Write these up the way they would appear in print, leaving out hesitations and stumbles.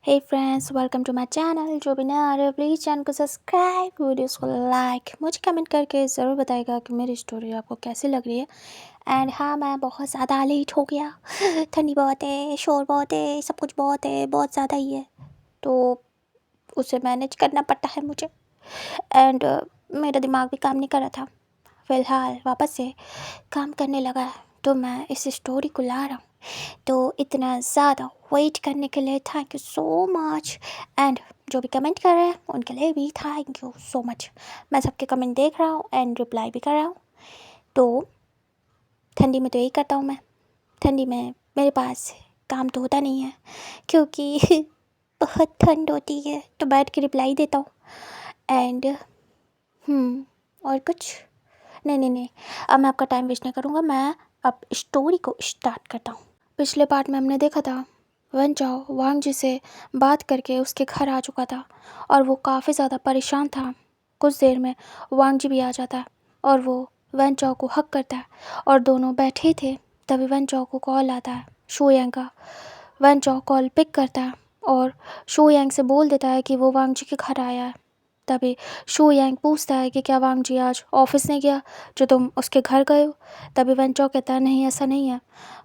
Hey friends, welcome to my channel. जो भी नया आ रहे हो प्लीज़ चैनल को सब्सक्राइब, वीडियोस को लाइक, मुझे कमेंट करके ज़रूर बताइएगा कि मेरी स्टोरी आपको कैसी लग रही है। एंड हाँ, मैं बहुत ज़्यादा लेट हो गया। ठंडी बहुत है, शोर बहुत है, सब कुछ बहुत है, बहुत ज़्यादा ही है, तो उसे मैनेज करना पड़ता है मुझे। एंड मेरा दिमाग भी काम नहीं कर रहा था। फ़िलहाल वापस से काम करने लगा है, तो मैं इस स्टोरी को ला रहा हूँ। तो इतना ज़्यादा वेट करने के लिए thank you so much. And जो भी कमेंट कर रहे हैं उनके लिए भी थैंक यू सो मच। मैं सबके कमेंट देख रहा हूँ एंड रिप्लाई भी कर रहा हूँ। तो ठंडी में तो यही करता हूँ मैं। ठंडी में मेरे पास काम तो होता नहीं है, क्योंकि बहुत ठंड होती है, तो बैठ के रिप्लाई देता हूँ। एंड और कुछ नहीं नहीं नहीं, अब मैं आपका टाइम वेस्ट नहीं करूँगा। मैं अब स्टोरी को स्टार्ट करता हूँ। पिछले पार्ट में हमने देखा था वन चाओ वांग जी से बात करके उसके घर आ चुका था और वो काफ़ी ज़्यादा परेशान था। कुछ देर में वांग जी भी आ जाता है और वो वन चाओ को हक करता है और दोनों बैठे थे। तभी वन चाओ को कॉल आता है शो यांग का। वन चाओ कॉल पिक करता है और शो यांग से बोल देता है कि वो वांग जी के घर आया है। तभी शो यांग पूछता है कि क्या वांग जी आज ऑफिस नहीं गया जो तुम उसके घर गए हो। तभी वन चाओ कहता है नहीं, ऐसा नहीं है,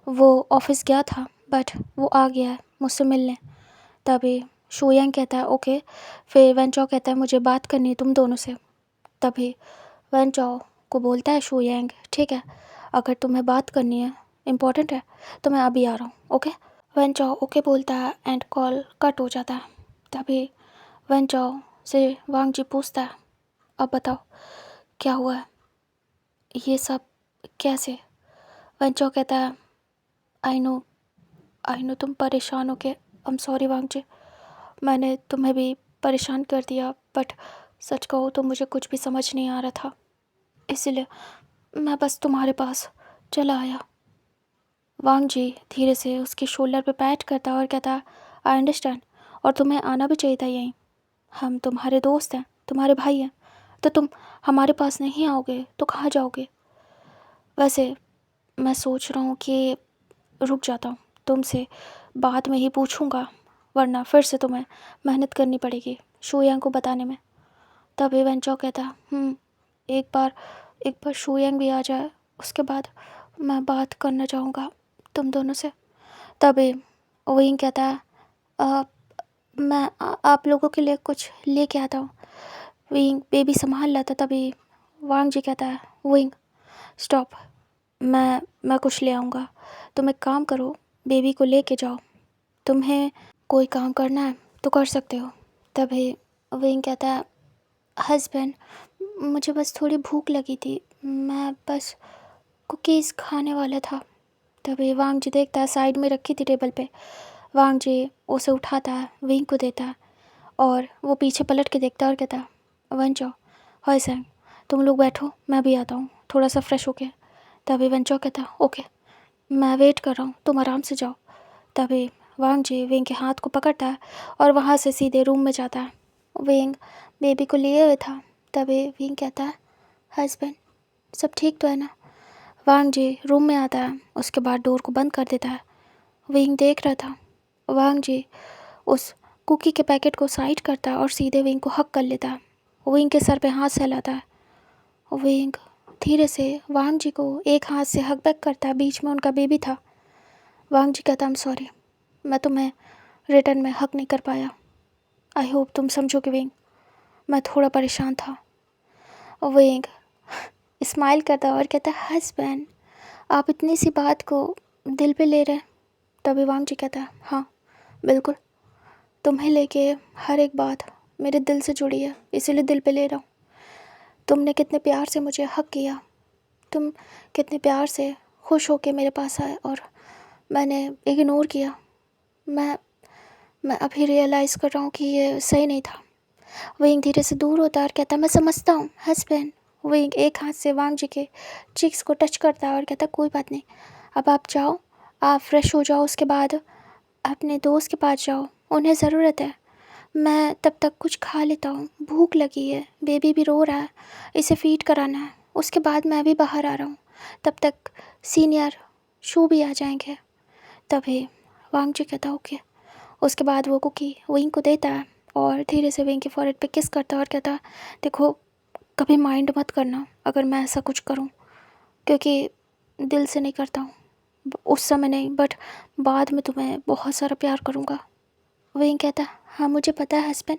वो ऑफिस गया था बट वो आ गया है मुझसे मिलने। तभी शो यांग कहता है ओके। फिर वन चाओ कहता है मुझे बात करनी है तुम दोनों से। तभी वन चाओ को बोलता है शो यांग ठीक है, अगर तुम्हें बात करनी है, इम्पोर्टेंट है, तो मैं अभी आ रहा हूँ ओके। वन चाओ ओके बोलता है एंड कॉल कट हो जाता है। तभी वन चाओ से वांग जी पूछता है अब बताओ क्या हुआ है, ये सब कैसे। वन चाओ कहता है आई नो तुम परेशान हो के, आई एम सॉरी वांग जी, मैंने तुम्हें भी परेशान कर दिया, बट सच कहो तो मुझे कुछ भी समझ नहीं आ रहा था, इसलिए मैं बस तुम्हारे पास चला आया। वांग जी धीरे से उसके शोल्डर पे पैट करता और कहता आई अंडरस्टैंड, और तुम्हें आना भी चाहिए था यहीं, हम तुम्हारे दोस्त हैं, तुम्हारे भाई हैं, तो तुम हमारे पास नहीं आओगे तो कहाँ जाओगे। वैसे मैं सोच रहा हूँ कि रुक जाता हूँ, तुमसे बाद में ही पूछूंगा, वरना फिर से तुम्हें मेहनत करनी पड़ेगी शो यांग को बताने में। तभी वन चाओ कहता एक बार शो यांग भी आ जाए, उसके बाद मैं बात करना चाहूँगा तुम दोनों से। तभी विंग कहता है "अ, मैं आप लोगों के लिए कुछ लेके आता हूँ। विंग बेबी संभाल लेता। तभी वांग जी कहता है विंग स्टॉप, मैं कुछ ले आऊँगा, तुम एक काम करो, बेबी को लेके जाओ, तुम्हें कोई काम करना है तो कर सकते हो। तभी विंग कहता है हस्बैंड, मुझे बस थोड़ी भूख लगी थी, मैं बस कुकीज़ खाने वाला था। तभी वांग जी देखता है साइड में रखी थी टेबल पे, वांग जी उसे उठाता है, विंग को देता है और वो पीछे पलट के देखता है और कहता है वन चाओ हाय सैंग, तुम लोग बैठो, मैं भी आता हूँ थोड़ा सा फ्रेश होके। तभी वन चाओ कहता है ओके, मैं वेट कर रहा हूँ, तुम आराम से जाओ। तभी वांग जी विंग के हाथ को पकड़ता है और वहाँ से सीधे रूम में जाता है। विंग बेबी को लिए हुए था। तभी विंग कहता है हस्बैंड सब ठीक तो है ना। वांग जी रूम में आता है, उसके बाद डोर को बंद कर देता है। विंग देख रहा था, वांग जी उस कुकी के पैकेट को साइड करता है और सीधे विंग को हक कर लेता है। विंग के सर पे हाथ सहलाता है। विंग धीरे से वांग जी को एक हाथ से हक बैक करता है, बीच में उनका बेबी था। वांग जी कहता आई एम सॉरी, मैं तुम्हें रिटर्न में हक नहीं कर पाया, आई होप तुम समझोगे विंग, मैं थोड़ा परेशान था। विंग स्माइल करता और कहता हस्बैंड आप इतनी सी बात को दिल पे ले रहे हैं। तभी वांग जी कहता है हाँ बिल्कुल, तुम्हें लेके हर एक बात मेरे दिल से जुड़ी है, इसीलिए दिल पे ले रहा हूँ। तुमने कितने प्यार से मुझे हक किया, तुम कितने प्यार से खुश होके मेरे पास आए और मैंने इग्नोर किया। मैं मैं अभी रियलाइज़ कर रहा हूँ कि ये सही नहीं था। विंग धीरे से दूर होता है और कहता मैं समझता हूँ हस्बैंड। विंग एक हाथ से वांग जी के चिक्स को टच करता है और कहता कोई बात नहीं, अब आप जाओ, आप फ्रेश हो जाओ, उसके बाद अपने दोस्त के पास जाओ, उन्हें ज़रूरत है, मैं तब तक कुछ खा लेता हूँ, भूख लगी है, बेबी भी रो रहा है, इसे फीड कराना है, उसके बाद मैं भी बाहर आ रहा हूँ, तब तक सीनियर शू भी आ जाएंगे। तभी वांग जी कहता ओके। उसके बाद वो कुकी विंग को देता है और धीरे से विंग के फॉरहेड पे किस करता है और कहता है, देखो कभी माइंड मत करना अगर मैं ऐसा कुछ करूं, क्योंकि दिल से नहीं करता हूँ, उस समय नहीं, बट बाद में तुम्हें बहुत सारा प्यार करूँगा। विंग कहता है, हाँ मुझे पता है हस्बैंड।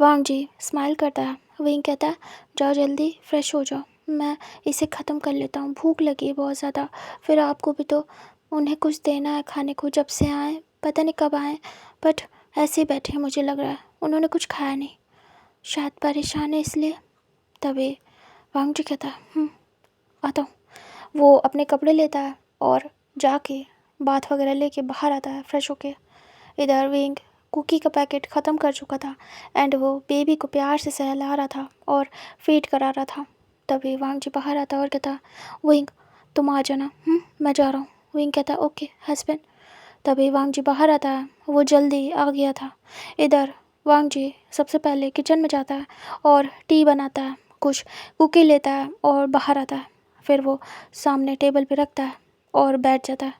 वांग जी स्माइल करता है। विंग कहता है, जाओ जल्दी फ्रेश हो जाओ, मैं इसे ख़त्म कर लेता हूँ, भूख लगी है बहुत ज़्यादा, फिर आपको भी तो उन्हें कुछ देना है खाने को, जब से आए पता नहीं कब आए, बट ऐसे ही बैठे हैं, मुझे लग रहा है उन्होंने कुछ खाया नहीं, शायद परेशान है इसलिए। तभी वांग जी कहता है, आता हूँ। वो अपने कपड़े लेता है और जाके बाथ वगैरह लेके बाहर आता है फ्रेश होके। इधर विंग कुकी का पैकेट ख़त्म कर चुका था एंड वो बेबी को प्यार से सहला रहा था और फीड करा रहा था। तभी वांग जी बाहर आता और कहता, विंग तुम आ जाना, मैं जा रहा हूँ। विंग कहता, ओके हस्बैंड। तभी वांग जी बाहर आता है, वो जल्दी आ गया था। इधर वांग जी सबसे पहले किचन में जाता है और टी बनाता है, कुछ कुकी लेता है और बाहर आता है, फिर वो सामने टेबल पे रखता है और बैठ जाता है।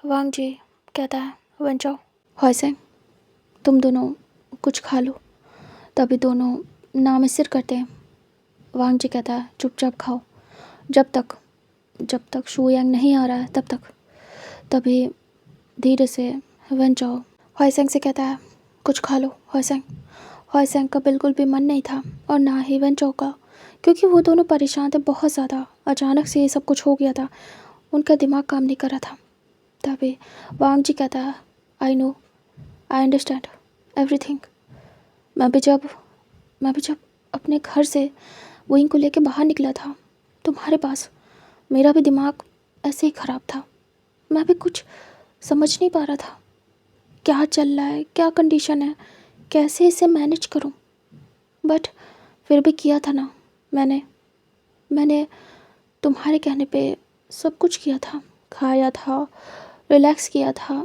वांग जी कहता है, वन जाओ हॉयसेंग तुम दोनों कुछ खा लो। तभी दोनों ना में सिर करते हैं। वांग जी कहता है, चुपचाप खाओ जब तक शू यांग नहीं आ रहा है तब तक। तभी धीरे से वन जाओ हॉयसेंग से कहता है, कुछ खा लो हॉयसेंग। हॉयसेंग का बिल्कुल भी मन नहीं था और ना ही वन जाओ का, क्योंकि वो दोनों परेशान थे बहुत ज़्यादा। अचानक से ये सब कुछ हो गया था, उनका दिमाग काम नहीं कर रहा था। तभी वांग जी कहता है, I know, I understand everything. मैं भी जब अपने घर से विंग को लेके बाहर निकला था तुम्हारे पास, मेरा भी दिमाग ऐसे ही ख़राब था। मैं भी कुछ समझ नहीं पा रहा था क्या चल रहा है, क्या कंडीशन है, कैसे इसे मैनेज करूं। बट फिर भी किया था ना, मैंने तुम्हारे कहने पे सब कुछ किया था, खाया था, रिलैक्स किया था।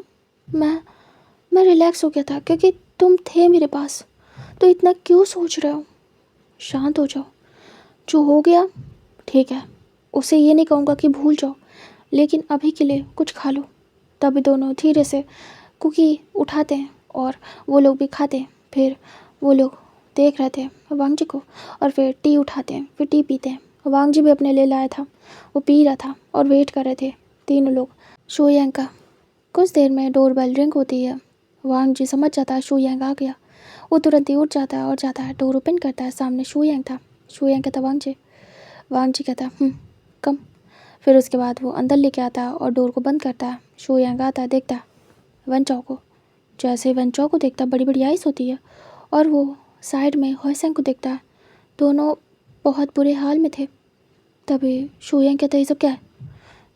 मैं रिलैक्स हो गया था क्योंकि तुम थे मेरे पास। तो इतना क्यों सोच रहे हो, शांत हो जाओ। जो हो गया ठीक है, उसे ये नहीं कहूँगा कि भूल जाओ, लेकिन अभी के लिए कुछ खा लो। तभी दोनों धीरे से कुकी उठाते हैं और वो लोग भी खाते हैं। फिर वो लोग देख रहे थे वांग जी को और फिर टी उठाते हैं, फिर टी पीते हैं। वांग जी भी अपने लिए लाया था, वो पी रहा था और वेट कर रहे थे तीनों लोग शू यांग का। कुछ देर में डोरबेल रिंग होती है। वांग जी समझ जाता है शू यांग आ गया। वो तुरंत ही उठ जाता है और जाता है, डोर ओपन करता है, सामने शू यांग था। शू यांग कहता, वांग जी कहता, कम। फिर उसके बाद वो अंदर लेके आता है और डोर को बंद करता है। शू यांग आता है, देखता है वन चाओ को। जैसे ही वन चाओ को देखता है, बड़ी बड़ी आइस होती है और वो साइड में हॉयसेंग को देखता है। दोनों बहुत बुरे हाल में थे। तभी शू यांग कहता, ये सब क्या है।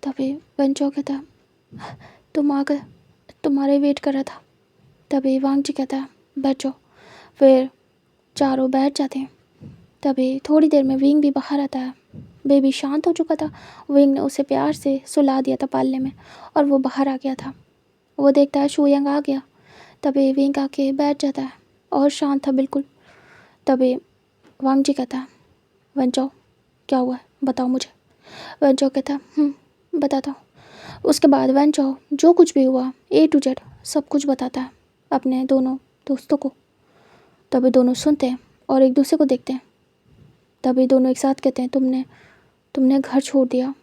तभी वन चाओ कहता, तुम आ गए, तुम्हारे वेट कर रहा था। तभी वांग जी कहता है, बैठ जाओ। फिर चारों बैठ जाते हैं। तभी थोड़ी देर में विंग भी बाहर आता है। बेबी शांत हो चुका था, विंग ने उसे प्यार से सुला दिया था पालने में और वो बाहर आ गया था। वो देखता है शू यांग आ गया। तभी विंग आके बैठ जाता है और शांत था बिल्कुल। तभी वांग जी कहता है, वन चाओ क्या हुआ है बताओ मुझे। वन चाओ कहता है, बताता हूँ। उसके बाद वन चाओ जो कुछ भी हुआ A to Z सब कुछ बताता है अपने दोनों दोस्तों को। तभी दोनों सुनते हैं और एक दूसरे को देखते हैं। तभी दोनों एक साथ कहते हैं, तुमने घर छोड़ दिया,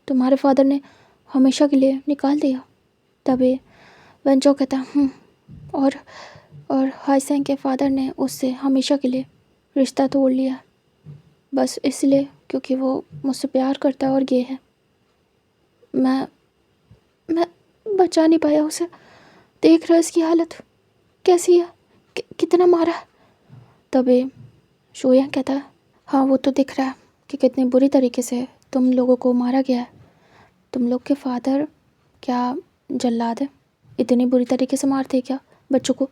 तुम्हारे फादर ने हमेशा के लिए निकाल दिया। तभी वन चाओ कहता, और हॉयसेंग के फादर ने उससे हमेशा के लिए रिश्ता तोड़ लिया, बस इसलिए क्योंकि वो मुझसे प्यार करता है और ये है। मैं बचा नहीं पाया उसे। देख रहा इसकी हालत कैसी है, कितना मारा है। तभी शू यांग कहता है, हाँ वो तो दिख रहा है कि कितने बुरी तरीके से तुम लोगों को मारा गया है। तुम लोग के फादर क्या जल्लाद है, इतनी बुरी तरीके से मारते क्या बच्चों को।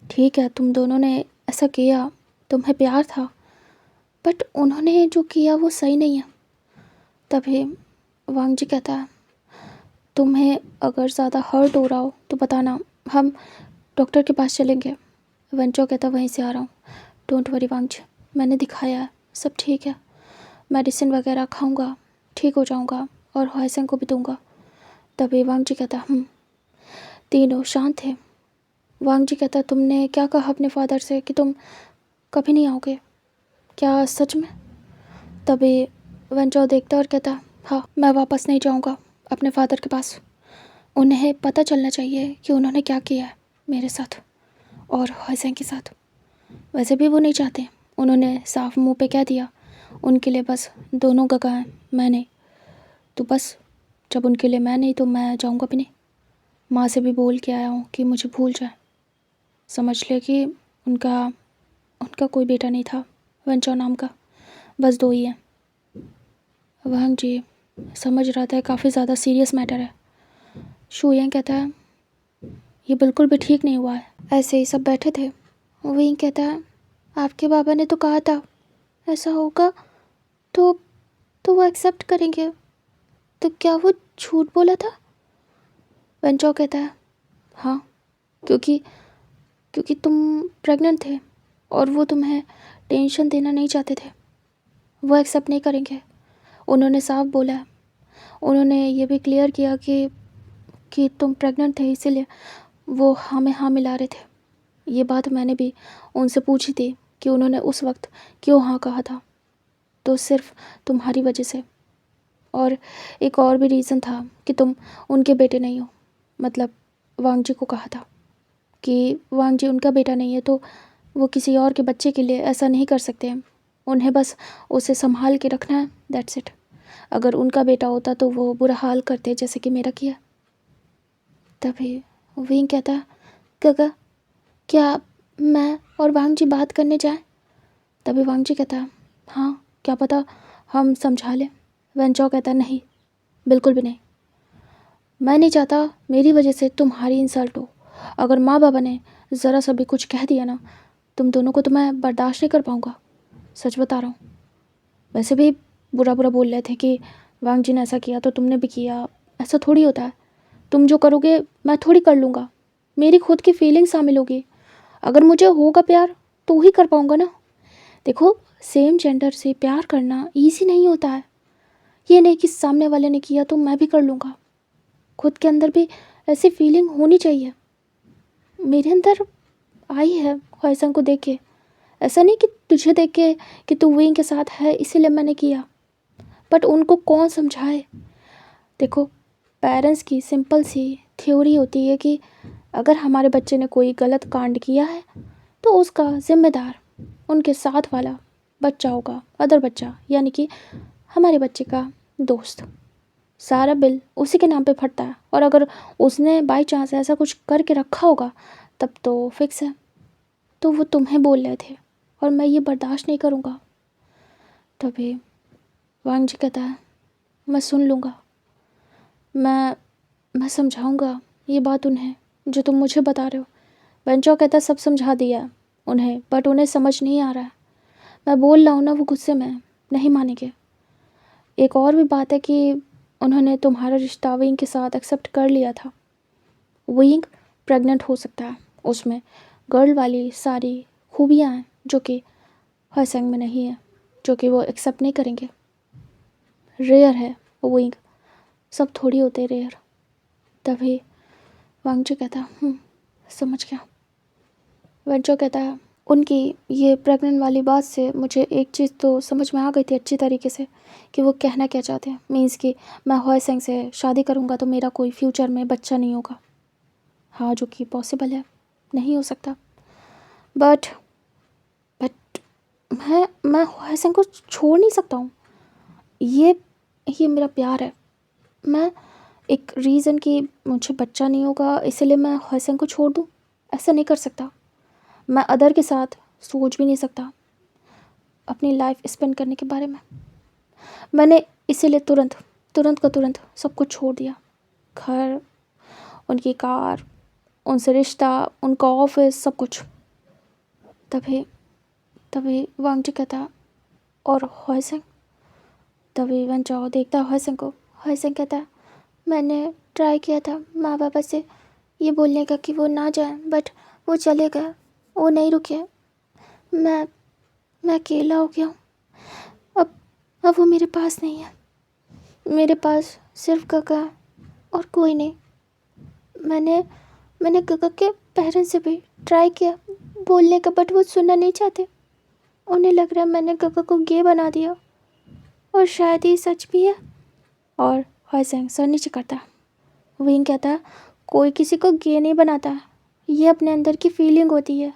ठीक है तुम दोनों ने ऐसा किया, तुम्हें प्यार था, बट उन्होंने जो किया वो सही नहीं है। तभी वांग जी कहता है, तुम्हें अगर ज़्यादा हर्ट हो रहा हो तो बताना, हम डॉक्टर के पास चलेंगे। वन चाओ कहता, वहीं से आ रहा हूँ, डोंट वरी वांग जी, मैंने दिखाया है सब ठीक है, मेडिसिन वगैरह खाऊंगा, ठीक हो जाऊंगा और हॉयसेंग को भी दूंगा। तभी वांग जी कहता, तीनों शांत थे। वांग जी कहता, तुमने क्या कहा अपने फादर से कि तुम कभी नहीं आओगे? क्या सच में? तभी वंचाओ देखता और कहता, हाँ, मैं वापस नहीं जाऊँगा अपने फादर के पास। उन्हें पता चलना चाहिए कि उन्होंने क्या किया है मेरे साथ और हसन के साथ। वैसे भी वो नहीं चाहते, उन्होंने साफ मुंह पे कह दिया उनके लिए बस दोनों गवाह हैं, मैं नहीं। तो बस जब उनके लिए मैं नहीं तो मैं जाऊँगा भी नहीं। माँ से भी बोल के आया हूँ कि मुझे भूल जाए, समझ ले कि उनका उनका कोई बेटा नहीं था वंचाओ नाम का, बस 2 ही हैं। वांग जी समझ रहा था काफ़ी ज़्यादा सीरियस मैटर है। शुयंग कहता है, ये बिल्कुल भी ठीक नहीं हुआ है। ऐसे ही सब बैठे थे। विंग कहता है, आपके बाबा ने तो कहा था ऐसा होगा तो वो एक्सेप्ट करेंगे, तो क्या वो झूठ बोला था? वंचाओ कहता है, हाँ, क्योंकि क्योंकि तुम प्रेग्नेंट थे और वो तुम्हें टेंशन देना नहीं चाहते थे। वो एक्सेप्ट नहीं करेंगे, उन्होंने साफ बोला है। उन्होंने ये भी क्लियर किया कि तुम प्रेग्नेंट थे, इसीलिए वो हमें हाँ मिला रहे थे। ये बात मैंने भी उनसे पूछी थी कि उन्होंने उस वक्त क्यों हाँ कहा था, तो सिर्फ तुम्हारी वजह से। और एक और भी रीज़न था कि तुम उनके बेटे नहीं हो। मतलब वांग जी को कहा था कि वांग जी उनका बेटा नहीं है तो वो किसी और के बच्चे के लिए ऐसा नहीं कर सकते हैं। उन्हें बस उसे संभाल के रखना है, दैट्स इट। अगर उनका बेटा होता तो वो बुरा हाल करते जैसे कि मेरा किया। तभी विंग कहता, काका, क्या मैं और वांग जी बात करने जाएं? तभी वांग जी कहता, हाँ, क्या पता हम समझा लें। वेंचाओ कहता, नहीं, बिल्कुल भी नहीं। मैं नहीं चाहता मेरी वजह से तुम्हारी इंसल्ट हो। अगर माँ बाबा ने ज़रा सा भी कुछ कह दिया ना तुम दोनों को, तो मैं बर्दाश्त नहीं कर पाऊँगा, सच बता रहा हूँ। वैसे भी बुरा बुरा बोल रहे थे कि वांग जी ने ऐसा किया तो तुमने भी किया, ऐसा थोड़ी होता है। तुम जो करोगे मैं थोड़ी कर लूँगा, मेरी खुद की फीलिंग शामिल होगी। अगर मुझे होगा प्यार तो ही कर पाऊँगा ना। देखो, सेम जेंडर से प्यार करना ईजी नहीं होता है। ये नहीं कि सामने वाले ने किया तो मैं भी कर लूँगा, खुद के अंदर भी ऐसी फीलिंग होनी चाहिए। मेरे अंदर आई है ख्वाहिशों को देख के, ऐसा नहीं कि तुझे देख के कि तू विंग के साथ है इसीलिए मैंने किया। बट उनको कौन समझाए? देखो, पेरेंट्स की सिंपल सी थ्योरी होती है कि अगर हमारे बच्चे ने कोई गलत कांड किया है तो उसका जिम्मेदार उनके साथ वाला बच्चा होगा, अदर बच्चा, यानी कि हमारे बच्चे का दोस्त। सारा बिल उसी के नाम पे फटता है, और अगर उसने बाई चांस ऐसा कुछ करके रखा होगा तब तो फिक्स है। तो वो तुम्हें बोल रहे थे और मैं ये बर्दाश्त नहीं करूँगा। तभी वांग जी कहता है, मैं सुन लूँगा, मैं समझाऊँगा ये बात उन्हें जो तुम मुझे बता रहे हो। वेंचाओ कहता है, सब समझा दिया है उन्हें, बट उन्हें समझ नहीं आ रहा है। मैं बोल रहा हूँ ना, वो गुस्से में नहीं मानेंगे। एक और भी बात है कि उन्होंने तुम्हारा रिश्ता विंग के साथ एक्सेप्ट कर लिया था। विंग प्रेग्नेंट हो सकता है, उसमें गर्ल वाली सारी खूबियाँ हैं जो कि हसंग में नहीं है, जो कि वो एक्सेप्ट नहीं करेंगे। रेयर है विंग, सब थोड़ी होते रेयर। तभी वांग जी कहता, समझ गया। वेंचो कहता है, उनकी ये प्रेग्नेंट वाली बात से मुझे एक चीज़ तो समझ में आ गई थी अच्छी तरीके से कि वो कहना क्या चाहते हैं। मीन्स कि मैं हॉयसेंग से शादी करूँगा तो मेरा कोई फ्यूचर में बच्चा नहीं होगा। हाँ, जो कि पॉसिबल है, नहीं हो सकता। बट मैं हॉयसेंग को छोड़ नहीं सकता हूँ। ये मेरा प्यार है। मैं एक रीज़न कि मुझे बच्चा नहीं होगा इसलिए मैं हॉयसेंग को छोड़ दूँ, ऐसा नहीं कर सकता। मैं अदर के साथ सोच भी नहीं सकता अपनी लाइफ स्पेंड करने के बारे में। मैंने इसीलिए तुरंत सब कुछ छोड़ दिया। घर, उनकी कार, उनसे रिश्ता, उनका ऑफिस, सब कुछ। तभी वांग जी कहता, और हॉयसेंग? तभी वन चाओ देखता है हॉयसेंग को। हॉयसेंग कहता, मैंने ट्राई किया था माँ बाबा से ये बोलने का कि वो ना जाए, बट वो चले गए, वो नहीं रुके। मैं अकेला हो गया हूँ। अब वो मेरे पास नहीं है। मेरे पास सिर्फ काका है और कोई नहीं। मैंने गगा के पेरेंट्स से भी ट्राई किया बोलने का, बट वो सुनना नहीं चाहते। उन्हें लग रहा है मैंने गगा को गे बना दिया, और शायद ये सच भी है। और हॉयसेंग सर नीचे करता। विंग कहता, कोई किसी को गे नहीं बनाता, ये अपने अंदर की फीलिंग होती है।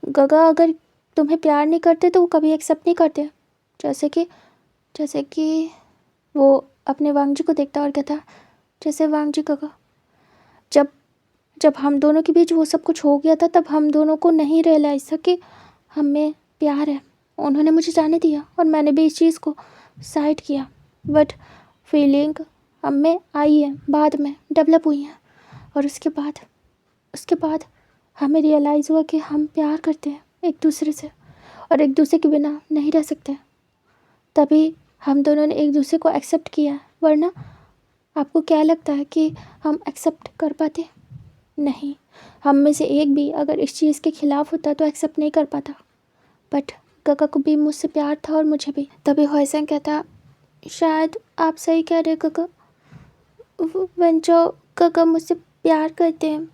गगा अगर तुम्हें प्यार नहीं करते तो वो कभी एक्सेप्ट नहीं करते। जैसे कि वो अपने वांगजी को देखता और कहता, जैसे वांगजी गगा, जब जब हम दोनों के बीच वो सब कुछ हो गया था तब हम दोनों को नहीं रियलाइज था कि हमें प्यार है। उन्होंने मुझे जाने दिया और मैंने भी इस चीज़ को साइड किया, बट फीलिंग हमें आई है, बाद में डेवलप हुई है। और उसके बाद हमें रियलाइज़ हुआ कि हम प्यार करते हैं एक दूसरे से और एक दूसरे के बिना नहीं रह सकते। तभी हम दोनों ने एक दूसरे को एक्सेप्ट किया, वरना आपको क्या लगता है कि हम एक्सेप्ट कर पाते? नहीं, हम में से एक भी अगर इस चीज़ के खिलाफ होता तो एक्सेप्ट नहीं कर पाता। बट गगा को भी मुझसे प्यार था और मुझे भी। तभी हॉयसेंग कहता, शायद आप सही कह रहे गगा, वेंचो गगा मुझसे प्यार करते हैं,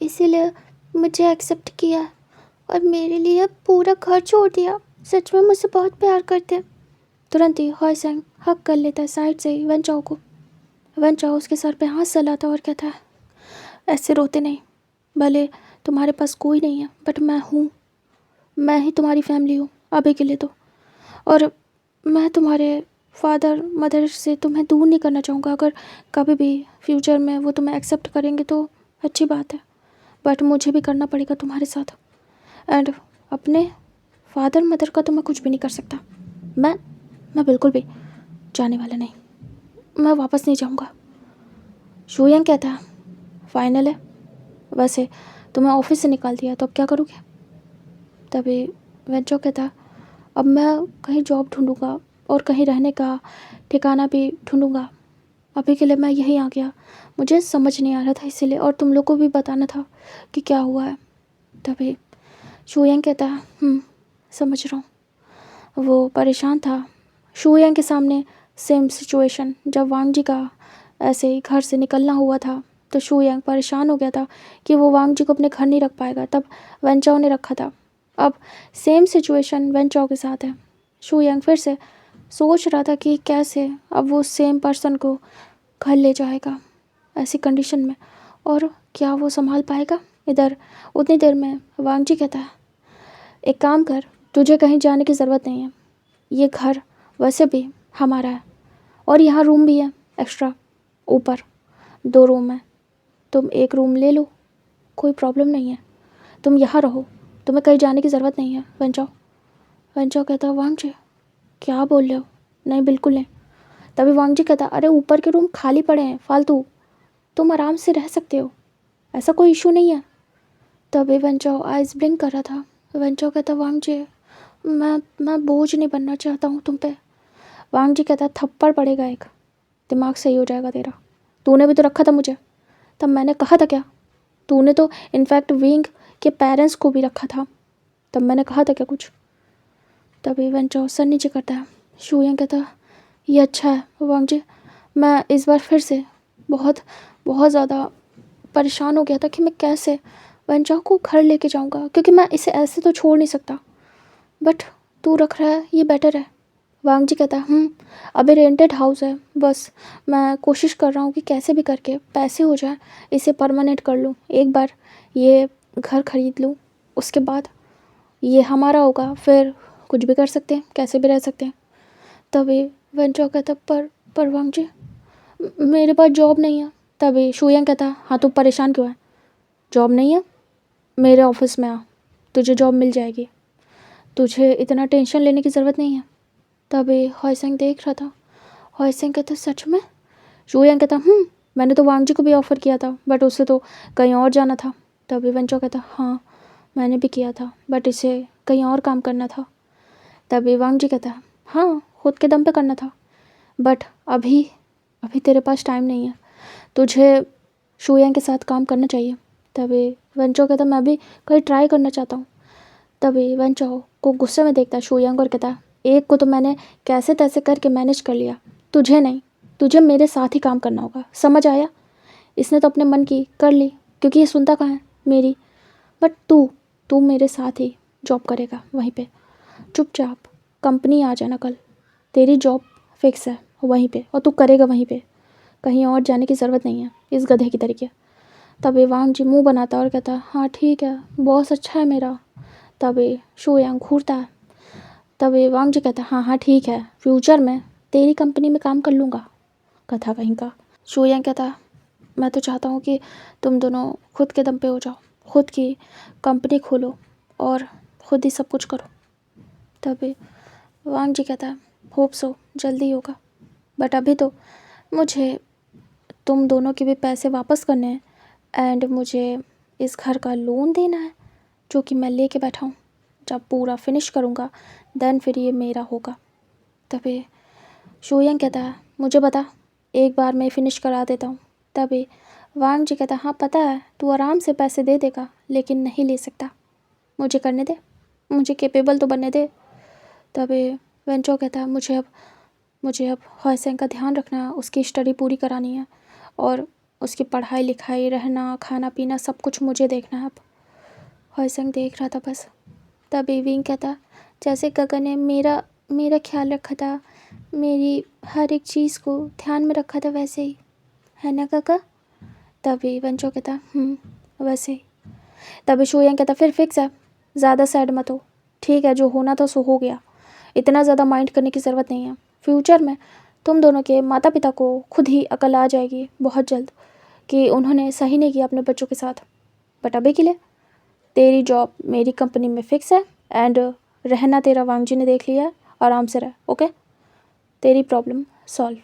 इसीलिए मुझे एक्सेप्ट किया और मेरे लिए पूरा घर छोड़ दिया। सच में मुझसे बहुत प्यार करते हैं। तुरंत ही हॉयसेंग हक कर लेता है साइड से ही वेंचाओ को। वेंचाओ उसके सर पे हाथ चलाता और कहता है, ऐसे रोते नहीं, भले तुम्हारे पास कोई नहीं है बट मैं हूँ, मैं ही तुम्हारी फैमिली हूँ अभी के लिए तो। और मैं तुम्हारे फादर मदर से तुम्हें दूर नहीं करना चाहूँगा। अगर कभी भी फ्यूचर में वो तुम्हें एक्सेप्ट करेंगे तो अच्छी बात है, बट मुझे भी करना पड़ेगा तुम्हारे साथ। एंड अपने फादर मदर का तो मैं कुछ भी नहीं कर सकता। मैं बिल्कुल भी जाने वाला नहीं, मैं वापस नहीं जाऊँगा। शुयंग कहता है, फाइनल है, वैसे तुम्हें ऑफिस से निकाल दिया तो अब क्या करोगे? तभी वेंचो कहता, अब मैं कहीं जॉब ढूंढूंगा और कहीं रहने का ठिकाना भी ढूंढूंगा। अभी के लिए मैं यहीं आ गया, मुझे समझ नहीं आ रहा था इसीलिए, और तुम लोग को भी बताना था कि क्या हुआ है। तभी शुयंग कहता है, समझ रहा हूँ। वो परेशान था। शुयंग के सामने सेम सिचुएशन, जब वांग जी का ऐसे ही घर से निकलना हुआ था तो शुयंग परेशान हो गया था कि वो वांग जी को अपने घर नहीं रख पाएगा, तब वेंचाओ ने रखा था। अब सेम सिचुएशन वेंचाओ के साथ है। शुयंग फिर से सोच रहा था कि कैसे अब वो सेम पर्सन को घर ले जाएगा ऐसी कंडीशन में, और क्या वो संभाल पाएगा। इधर उतनी देर में वांग जी कहता है, एक काम कर, तुझे कहीं जाने की ज़रूरत नहीं है, ये घर वैसे भी हमारा है और यहाँ रूम भी है एक्स्ट्रा, ऊपर 2 रूम है, तुम एक रूम ले लो, कोई प्रॉब्लम नहीं है, तुम यहाँ रहो, तुम्हें कहीं जाने की ज़रूरत नहीं है। वेंचाओ कहता, वांग जी क्या बोल रहे हो? नहीं, बिल्कुल नहीं। तभी वांग जी कहता, अरे ऊपर के रूम खाली पड़े हैं फालतू, तुम आराम से रह सकते हो, ऐसा कोई इशू नहीं है। तभी वेंचाओ आइज ब्लिंक कर रहा था। वेंचाओ कहता, वांग जी मैं बोझ नहीं बनना चाहता हूँ तुम पे। वांग जी कहता, थप्पड़ पड़ेगा एक, दिमाग सही हो जाएगा तेरा, तूने भी तो रखा था मुझे, तब मैंने कहा था क्या? तूने तो इनफैक्ट विंग के पेरेंट्स को भी रखा था, तब मैंने कहा था क्या कुछ? तभी वेंचाओ सर नीचे करता है। शुयंग कहता, ये अच्छा है वांग जी, मैं इस बार फिर से बहुत बहुत ज़्यादा परेशान हो गया था कि मैं कैसे वेंचाओ को घर लेके जाऊंगा, क्योंकि मैं इसे ऐसे तो छोड़ नहीं सकता, बट तू रख रहा है ये बेटर है। वांग जी कहता है, अभी रेंटेड हाउस है, बस मैं कोशिश कर रहा हूँ कि कैसे भी करके पैसे हो जाए इसे परमानेंट कर लूँ, एक बार ये घर खरीद लूँ, उसके बाद ये हमारा होगा, फिर कुछ भी कर सकते हैं, कैसे भी रह सकते हैं। तभी वेंचाओ कहता, पर वांग जी मेरे पास जॉब नहीं है। तभी शुयंग कहता, हाँ तो परेशान क्यों है? जॉब नहीं है, मेरे ऑफिस में आ, तुझे जॉब मिल जाएगी, तुझे इतना टेंशन लेने की ज़रूरत नहीं है। तभी हॉयसेंग देख रहा था। हॉयसेंग कहता, सच में? शुयंग कहता, मैंने तो वांग जी को भी ऑफ़र किया था, बट उससे तो कहीं और जाना था। तभी वेंचाओ कहता, हाँ मैंने भी किया था, बट इसे कहीं और काम करना था। तभी वांग जी कहता, हाँ खुद के दम पे करना था, बट अभी तेरे पास टाइम नहीं है, तुझे शुयंग के साथ काम करना चाहिए। तभी वेंचाओ कहता, मैं भी कहीं ट्राई करना चाहता हूँ। तभी वेंचाओ को गुस्से में देखता है शुयंग और कहता, एक को तो मैंने कैसे तैसे करके मैनेज कर लिया, तुझे नहीं, तुझे मेरे साथ ही काम करना होगा, समझ आया? इसने तो अपने मन की कर ली, क्योंकि ये सुनता कहाँ है मेरी। बट तू मेरे साथ ही जॉब करेगा वहीं पे, चुपचाप कंपनी आ जाना कल, तेरी जॉब फिक्स है वहीं पे और तू करेगा वहीं पे, कहीं और जाने की ज़रूरत नहीं है इस गधे की तरीके। तभी वांग जी मुंह बनाता और कहता हाँ ठीक है, बॉस अच्छा है मेरा। तभी शो यांग घूरता है। तभी वांग जी कहता हाँ हाँ ठीक है, फ्यूचर में तेरी कंपनी में काम कर लूँगा, कथा कहीं का। शो यांग कहता मैं तो चाहता हूँ कि तुम दोनों खुद के दम पे हो जाओ, खुद की कंपनी खोलो और खुद ही सब कुछ करो। तभी वांग जी कहता है होप सो जल्दी होगा, बट अभी तो मुझे तुम दोनों के भी पैसे वापस करने हैं एंड मुझे इस घर का लोन देना है जो कि मैं लेके बैठा हूँ। जब पूरा फिनिश करूँगा देन फिर ये मेरा होगा। तभी शोयंग कहता है मुझे बता, एक बार मैं फिनिश करा देता हूँ। तभी वांग जी कहता हाँ पता है, तू आराम से पैसे दे देगा लेकिन नहीं ले सकता, मुझे करने दे, मुझे कैपेबल तो बनने दे। तभी वेंचो कहता है मुझे अब हॉयसेंग का ध्यान रखना है, उसकी स्टडी पूरी करानी है और उसकी पढ़ाई लिखाई रहना खाना पीना सब कुछ मुझे देखना है अब। हॉयसेंग देख रहा था बस। तभी विंग कहता जैसे गगन ने मेरा ख्याल रखा था, मेरी हर एक चीज़ को ध्यान में रखा था वैसे ही, है ना काका। तभी वेंचो कहता वैसे ही। तभी शोयंग कहता फिर फिक्स है, ज़्यादा सैड मत हो, ठीक है जो होना था सो हो गया, इतना ज़्यादा माइंड करने की ज़रूरत नहीं है। फ्यूचर में तुम दोनों के माता पिता को खुद ही अकल आ जाएगी बहुत जल्द कि उन्होंने सही नहीं किया अपने बच्चों के साथ। बट अभी के लिए तेरी जॉब मेरी कंपनी में फ़िक्स है एंड रहना तेरा वांग जी ने देख लिया है, आराम से रह, ओके, तेरी प्रॉब्लम सॉल्व।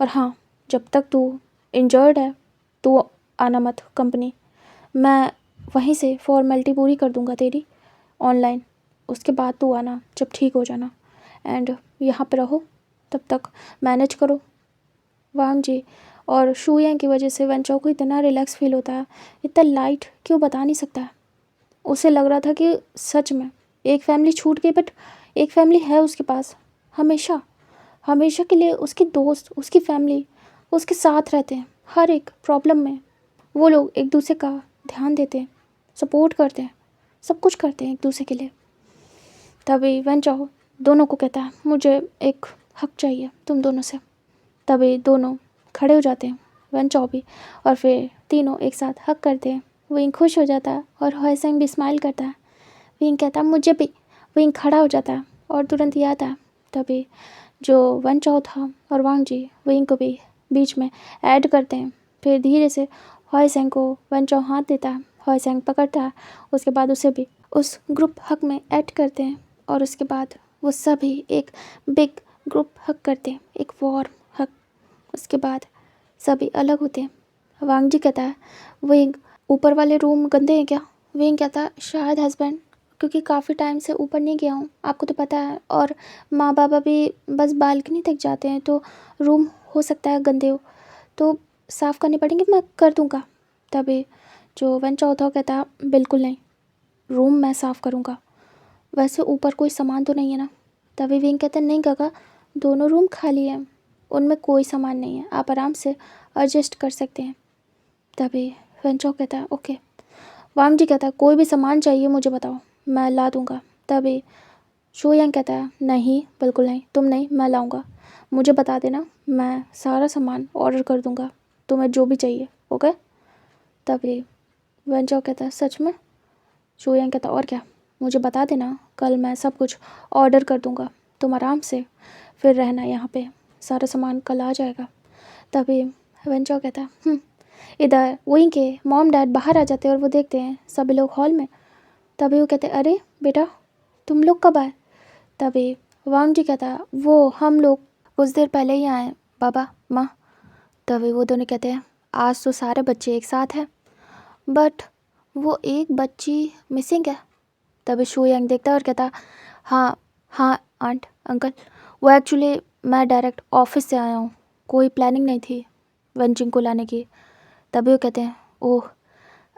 और हाँ, जब तक तू इंजर्ड है तू आना मत कंपनी, मैं वहीं से फॉर्मेलिटी पूरी कर दूँगा तेरी ऑनलाइन, उसके बाद तू आना जब ठीक हो जाना एंड यहाँ पे रहो, तब तक मैनेज करो। वांग जी और शूयंग की वजह से वेंचो को इतना रिलैक्स फील होता है, इतना लाइट कि वो बता नहीं सकता है। उसे लग रहा था कि सच में एक फैमिली छूट गई बट एक फैमिली है उसके पास, हमेशा हमेशा के लिए उसके दोस्त उसकी फैमिली उसके साथ रहते हैं, हर एक प्रॉब्लम में वो लोग एक दूसरे का ध्यान देते हैं, सपोर्ट करते हैं, सब कुछ करते हैं एक दूसरे के लिए। तभी वेंचो दोनों को कहता है मुझे एक हक चाहिए तुम दोनों से। तभी दोनों खड़े हो जाते हैं, वेंचो भी, और फिर तीनों एक साथ हक करते हैं। विंग खुश हो जाता है और हॉयसेंग भी स्माइल करता है। विंग कहता है मुझे भी। विंग खड़ा हो जाता है और तुरंत ही आता है। तभी जो वेंचो था और वांग जी विंग को भी बीच में ऐड करते हैं। फिर धीरे से हॉयसेंग को वेंचो हाथ देता है, हॉयसेंग पकड़ता है, उसके बाद उसे भी उस ग्रुप हक में ऐड करते हैं और उसके बाद वो सभी एक बिग ग्रुप हक करते हैं, एक वार्म हक। उसके बाद सभी अलग होते हैं। वांग जी कहता है विंग ऊपर वाले रूम गंदे हैं क्या। विंग कहता है शायद हस्बैंड, क्योंकि काफ़ी टाइम से ऊपर नहीं गया हूँ, आपको तो पता है, और माँ बाबा भी बस बालकनी तक जाते हैं तो रूम हो सकता है गंदे हो, तो साफ़ करने पड़ेंगे, मैं कर दूँगा। तभी जो वेंचो होता है कहता है बिल्कुल नहीं, रूम मैं साफ़ करूँगा, वैसे ऊपर कोई सामान तो नहीं है ना। तभी विंग कहते हैं नहीं काका, दोनों रूम खाली हैं, उनमें कोई सामान नहीं है, आप आराम से एडजस्ट कर सकते हैं। तभी वेंचो कहता है ओके। वांग जी कहता है कोई भी सामान चाहिए मुझे बताओ, मैं ला दूँगा। तभी शोयंग कहता है नहीं बिल्कुल नहीं, तुम नहीं, मैं लाऊँगा, मुझे बता देना, मैं सारा सामान ऑर्डर कर दूँगा, तुम्हें जो भी चाहिए, ओके। तभी वेंचो कहता है सच में। शोयंग कहता और क्या, मुझे बता देना, कल मैं सब कुछ ऑर्डर कर दूँगा, तुम आराम से फिर रहना यहाँ पे, सारा सामान कल आ जाएगा। तभी वेंचो कहता इधर वहीं के मॉम डैड बाहर आ जाते हैं और वो देखते हैं सभी लोग हॉल में। तभी वो कहते अरे बेटा तुम लोग कब आए। तभी वांग जी कहता वो हम लोग कुछ देर पहले ही आए बाबा माँ। तभी वो दोनों कहते हैं आज तो सारे बच्चे एक साथ हैं बट वो एक बच्ची मिसिंग है। तभी शो यंग देखता है और कहता हाँ हाँ आंट अंकल, वो एक्चुअली मैं डायरेक्ट ऑफिस से आया हूँ, कोई प्लानिंग नहीं थी वंचिंग को लाने की। तभी वो कहते हैं ओह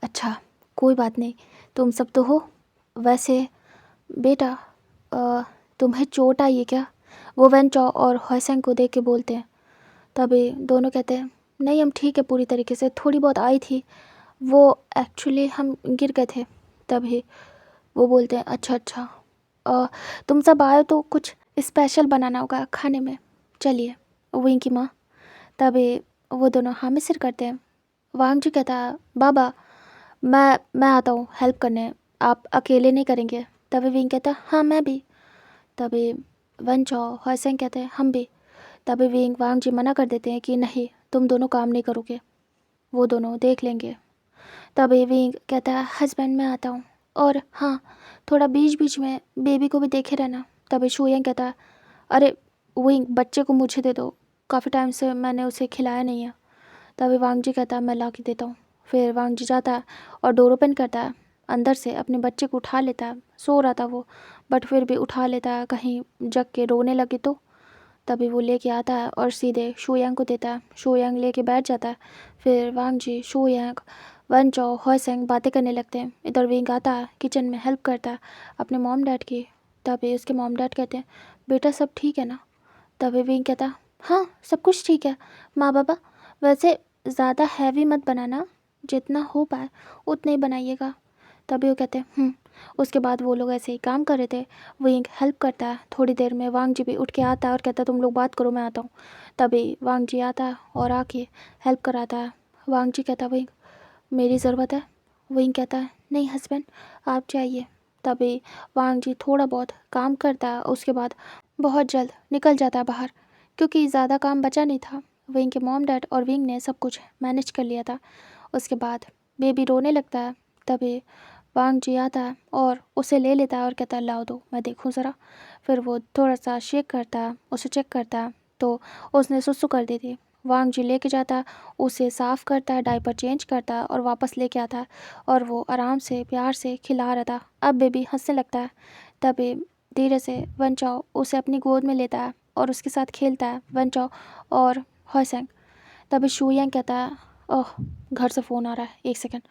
अच्छा कोई बात नहीं, तुम सब तो हो। वैसे बेटा तुम्हें चोट आई है क्या, वो वेंचो और हॉयसेंग को देख के बोलते हैं। तभी दोनों कहते हैं नहीं हम ठीक है पूरी तरीके से, थोड़ी बहुत आई थी वो एक्चुअली हम गिर गए थे तभी। वो बोलते हैं अच्छा अच्छा, अ, तुम सब आए तो कुछ स्पेशल बनाना होगा खाने में, चलिए। वहीं की माँ। तभी वो दोनों हामी सिर करते हैं। वांग जी कहता है बाबा, मैं आता हूँ हेल्प करने, आप अकेले नहीं करेंगे। तभी विंग कहता है हाँ मैं भी। तभी वन चाओ हॉइसेंग कहते हैं हम भी। तभी विंग वांग जी मना कर देते हैं कि नहीं, तुम दोनों काम नहीं करोगे, वो दोनों देख लेंगे। तभी विंग कहता है हस्बैंड मैं आता हूँ, और हाँ थोड़ा बीच बीच में बेबी को भी देखे रहना। तभी शुयंग कहता है अरे विंग, बच्चे को मुझे दे दो, काफ़ी टाइम से मैंने उसे खिलाया नहीं है। तभी वांग जी कहता है मैं ला के देता हूँ। फिर वांग जी जाता है और डोर ओपन करता है, अंदर से अपने बच्चे को उठा लेता है। सो रहा था वो, बट फिर भी उठा लेता है, कहीं जग के रोने लगे तो। तभी वो लेके आता है और सीधे शोयांग को देता है। शोयांग लेके बैठ जाता है। फिर वांग जी, शोयांग, वन चौ, हॉयसेंग बातें करने लगते हैं। इधर विंग आता है, किचन में हेल्प करता है अपने मॉम डैड की। तभी उसके मॉम डैड कहते हैं बेटा सब ठीक है ना। तभी विंग कहता हाँ सब कुछ ठीक है माँ बाबा, वैसे ज़्यादा हैवी मत बनाना, जितना हो पाए उतना ही बनाइएगा। तभी वो कहते हैं। उसके बाद वो लोग ऐसे ही काम कर रहे थे। विंग हेल्प करता है। थोड़ी देर में वांग जी भी उठ के आता है और कहता है तुम लोग बात करो मैं आता हूँ। तभी वांग जी आता है और आके हेल्प कराता है। वांग जी कहता है विंग मेरी ज़रूरत है। विंग कहता है नहीं हस्बैंड आप जाइए। तभी वांग जी थोड़ा बहुत काम करता है, उसके बाद बहुत जल्द निकल जाता है बाहर, क्योंकि ज़्यादा काम बचा नहीं था। विंग के मॉम डैड और विंग ने सब कुछ मैनेज कर लिया था। उसके बाद बेबी रोने लगता है। तभी वांग जी आता है और उसे ले लेता है और कहता है लाओ दो मैं देखूं ज़रा। फिर वो थोड़ा सा शेक करता है, उसे चेक करता है तो उसने सुसु कर दी थी। वांग जी लेके जाता है, उसे साफ़ करता है, डायपर चेंज करता है और वापस लेके आता है, और वो आराम से प्यार से खिला रहा था। अब बेबी हंसने लगता है। तभी धीरे से वन चाओ उसे अपनी गोद में लेता है और उसके साथ खेलता है, वन चाओ और हॉयसेंग। तभी शूयंग कहता है ओह घर से फ़ोन आ रहा है, एक सेकेंड,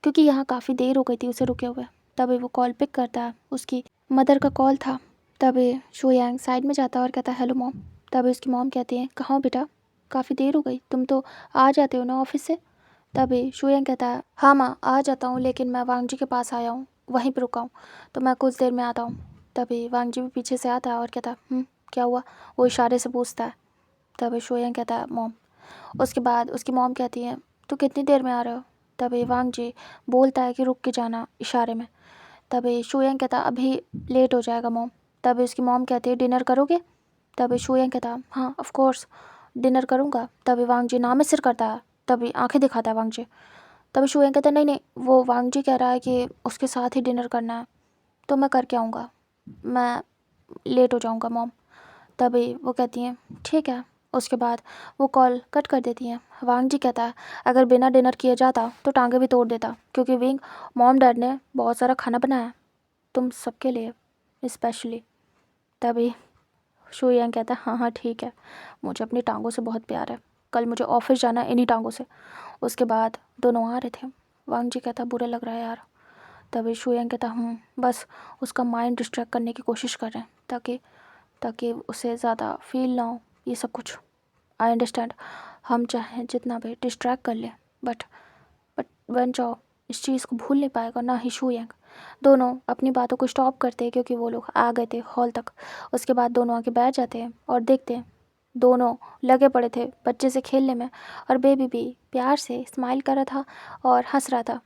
क्योंकि यहाँ काफ़ी देर हो गई थी उसे रुके हुए। तभी वो कॉल पिक करता है, उसकी मदर का कॉल था। तभी शोयांग साइड में जाता है और कहता है हेलो मॉम। तभी उसकी मॉम कहती है कहाँ हो बेटा, काफ़ी देर हो गई, तुम तो आ जाते हो ना ऑफिस से। तभी शोयांग कहता है हाँ माँ आ जाता हूँ, लेकिन मैं वांग जी के पास आया हूँ, वहीं पर रुका हूँ, तो मैं कुछ देर में आता हूँ। तभी वांग जी भी पीछे से आता है और कहता है क्या हुआ, वो इशारे से पूछता है। तभी शोयांग कहता है मॉम। उसके बाद उसकी मॉम कहती है तो कितनी देर में आ रहे हो। तभी वांग जी बोलता है कि रुक के जाना इशारे में। तभी शुयंग कहता अभी लेट हो जाएगा मॉम। तभी उसकी मॉम कहती है डिनर करोगे। तभी शुयंग कहता हाँ ऑफ कोर्स डिनर करूँगा। तभी वांग जी नाम सिर करता है, तभी आंखें दिखाता है वांग जी। तभी शुयंग कहता नहीं नहीं, वो वांग जी कह रहा है कि उसके साथ ही डिनर करना है, तो मैं करके आऊँगा, मैं लेट हो जाऊँगा मॉम। तभी वो कहती हैं ठीक है। उसके बाद वो कॉल कट कर देती हैं। वांग जी कहता है अगर बिना डिनर किए जाता तो टांगे भी तोड़ देता, क्योंकि विंग मॉम डैड ने बहुत सारा खाना बनाया तुम सबके लिए स्पेशली। तभी शुयांग कहता है हाँ ठीक है, मुझे अपनी टांगों से बहुत प्यार है, कल मुझे ऑफिस जाना है इन्हीं टांगों से। उसके बाद दोनों आ रहे थे। वांग जी कहता बुरा लग रहा है यार। तभी शुयांग कहता बस उसका माइंड डिस्ट्रैक्ट करने की कोशिश कर रहे हैं, ताकि ताकि उसे ज़्यादा फील ना हो ये सब कुछ। आई अंडरस्टैंड, हम चाहें जितना भी डिस्ट्रैक्ट कर लें, बट बट वन चाओ इस चीज़ को भूल नहीं पाएगा, ना ही शू यंग। दोनों अपनी बातों को स्टॉप करते हैं क्योंकि वो लोग आ गए थे हॉल तक। उसके बाद दोनों आके बैठ जाते हैं और देखते हैं दोनों लगे पड़े थे बच्चे से खेलने में, और बेबी भी प्यार से स्माइल कर रहा था और हंस रहा था।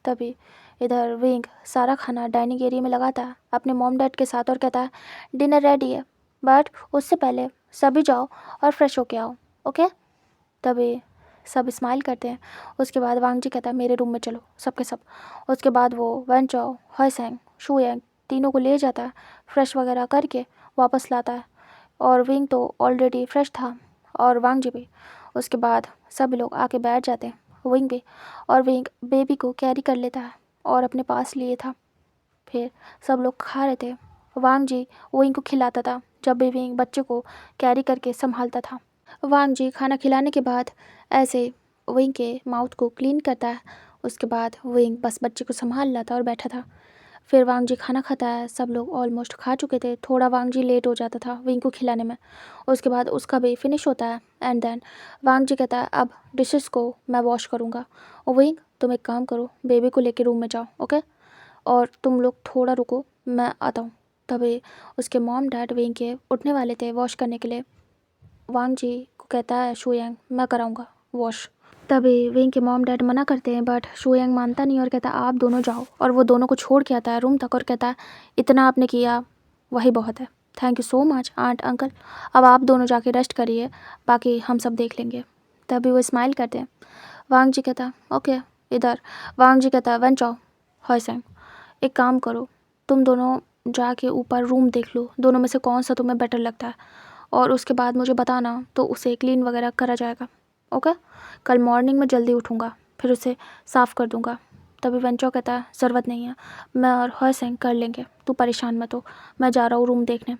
तभी इधर विंग सारा खाना डाइनिंग एरिया में लगाता है अपने मॉम डैड के साथ और कहता है डिनर रेडी है, बट उससे पहले सभी जाओ और फ्रेश होके आओ, ओके। तभी सब स्माइल करते हैं। उसके बाद वांग जी कहता है मेरे रूम में चलो सबके सब। उसके बाद वो वन चाओ, हॉयसेंग, शू यांग तीनों को ले जाता है, फ्रेश वगैरह करके वापस लाता है। और विंग तो ऑलरेडी फ्रेश था और वांग जी भी। उसके बाद सब लोग आके बैठ जाते हैं, विंग भी। और विंग बेबी को कैरी कर लेता है और अपने पास लिए था। फिर सब लोग खा रहे थे। वांग जी विंग को खिलाता था जब भी विंग बच्चे को कैरी करके संभालता था। वांग जी खाना खिलाने के बाद ऐसे विंग के माउथ को क्लीन करता है। उसके बाद विंग बस बच्चे को संभाल रहा था और बैठा था। फिर वांग जी खाना खाता है, सब लोग ऑलमोस्ट खा चुके थे, थोड़ा वांग जी लेट हो जाता था विंग को खिलाने में। उसके बाद उसका भी फिनिश होता है एंड देन वांग जी कहता है अब डिशेस को मैं वॉश करूँगा। और विंग तुम एक काम करो, बेबी को लेके रूम में जाओ, ओके, और तुम लोग थोड़ा रुको, मैं आता हूँ। तभी उसके मॉम डैड वेंग के उठने वाले थे वॉश करने के लिए। वांग जी को कहता है शुयांग, मैं कराऊंगा वॉश। तभी वेंग के मॉम डैड मना करते हैं, बट शुयांग मानता नहीं और कहता है आप दोनों जाओ, और वो दोनों को छोड़ के आता है रूम तक और कहता है इतना आपने किया वही बहुत है, thank you so much aunt uncle, अब आप दोनों जाके रेस्ट करिए, बाकी हम सब देख लेंगे। तभी वो स्माइल करते हैं। वांग जी कहता ओके इधर। वांग जी कहता वन चाओ हॉयसेंग, एक काम करो, तुम दोनों जाके ऊपर रूम देख लो, दोनों में से कौन सा तुम्हें बेटर लगता है, और उसके बाद मुझे बताना, तो उसे क्लीन वगैरह करा जाएगा, ओके। कल मॉर्निंग में जल्दी उठूँगा, फिर उसे साफ़ कर दूँगा। तभी वेंचो कहता है ज़रूरत नहीं है, मैं और हॉयसेंग कर लेंगे, तू परेशान मत हो, मैं जा रहा हूँ रूम देखने।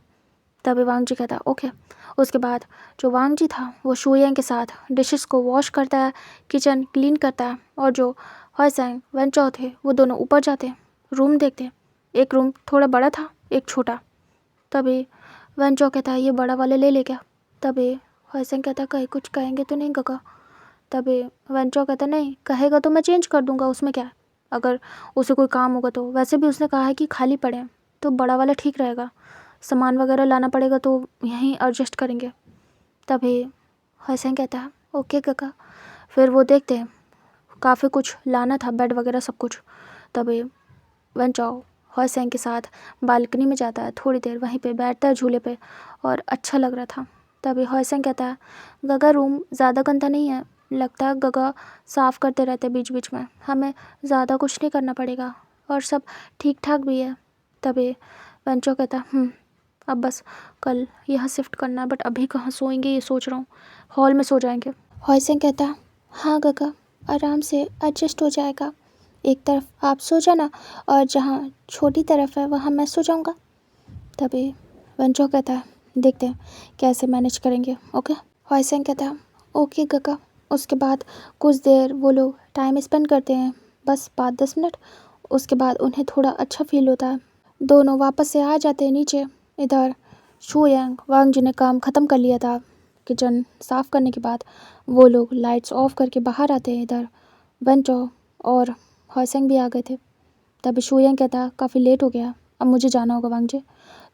तभी वांग जी कहता ओके। उसके बाद जो वांग जी था वो शुयांग के साथ डिशेस को वॉश करता है, किचन क्लीन करता है, और जो हॉयसेंग वेंचो थे वो दोनों ऊपर जाते हैं, रूम देखते हैं। एक रूम थोड़ा बड़ा था, एक छोटा। तभी वेंचो कहता है ये बड़ा वाले ले ले क्या। तभी हॉयसेंग कहता है कहीं कुछ कहेंगे तो नहीं गगा। तभी वेंचो कहता नहीं, कहेगा तो मैं चेंज कर दूंगा, उसमें क्या है, अगर उसे कोई काम होगा तो। वैसे भी उसने कहा है कि खाली पड़े हैं, तो बड़ा वाला ठीक रहेगा, सामान वगैरह लाना पड़ेगा तो यहीं एडजस्ट करेंगे। तभी हसन कहता है ओके काका। फिर वो देखते हैं काफ़ी कुछ लाना था, बेड वगैरह सब कुछ। तभी वन चाओ हॉयसेंग के साथ बालकनी में जाता है, थोड़ी देर वहीं पे बैठता है झूले पे, और अच्छा लग रहा था। तभी हॉयसेंग कहता है गगा रूम ज़्यादा गंदा नहीं है, लगता है गगा साफ़ करते रहते बीच बीच में, हमें ज़्यादा कुछ नहीं करना पड़ेगा, और सब ठीक ठाक भी है। तभी वेंचो कहता अब बस कल यहाँ शिफ्ट करना है, बट अभी कहाँ सोएंगे ये सोच रहा हूँ, हॉल में सो जाएंगे। हॉयसेंग कहता हाँ गगा, आराम से एडजस्ट हो जाएगा, एक तरफ आप सो जाना और जहाँ छोटी तरफ है वहाँ मैं सो जाऊँगा। तभी वेंचो कहता है देखते हैं कैसे मैनेज करेंगे, ओके। हॉयसेंग कहता है ओके गगा। उसके बाद कुछ देर वो लोग टाइम स्पेंड करते हैं, बस 5-10 मिनट। उसके बाद उन्हें थोड़ा अच्छा फील होता है, दोनों वापस से आ जाते हैं नीचे। इधर शुयांग वांग जी ने काम ख़त्म कर लिया था, किचन साफ़ करने के बाद वो लोग लाइट्स ऑफ करके बाहर आते हैं। इधर वेंचो और हॉयसेंग भी आ गए थे। तभी शुयांग कहता काफ़ी लेट हो गया, अब मुझे जाना होगा वांग जी,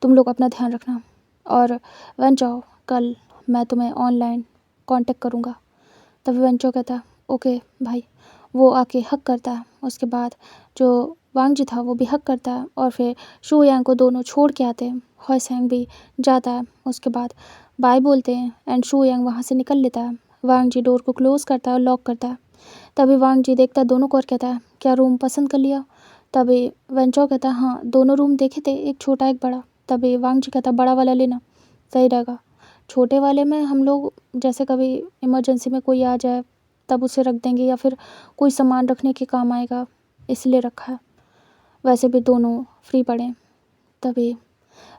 तुम लोग अपना ध्यान रखना, और वेंचो कल मैं तुम्हें ऑनलाइन कांटेक्ट करूँगा। तभी वेंचो कहता ओके भाई। वो आके हक करता है, उसके बाद जो वांग जी था वो भी हक करता है, और फिर शुयांग को दोनों छोड़ के आते हैं। हॉयसेंग भी जाता है, उसके बाद बाय बोलते हैं एंड शुयांग वहाँ से निकल लेता है। वांग जी डोर को क्लोज़ करता है और लॉक करता है। तभी वांग जी देखता है दोनों को और कहता है क्या रूम पसंद कर लिया। तभी वेंचो कहता है हाँ दोनों रूम देखे थे, एक छोटा एक बड़ा। तभी वांग जी कहता बड़ा वाला लेना सही रहेगा, छोटे वाले में हम लोग जैसे कभी इमरजेंसी में कोई आ जाए तब उसे रख देंगे, या फिर कोई सामान रखने के काम आएगा, इसलिए रखा है, वैसे भी दोनों फ्री पड़े हैं। तभी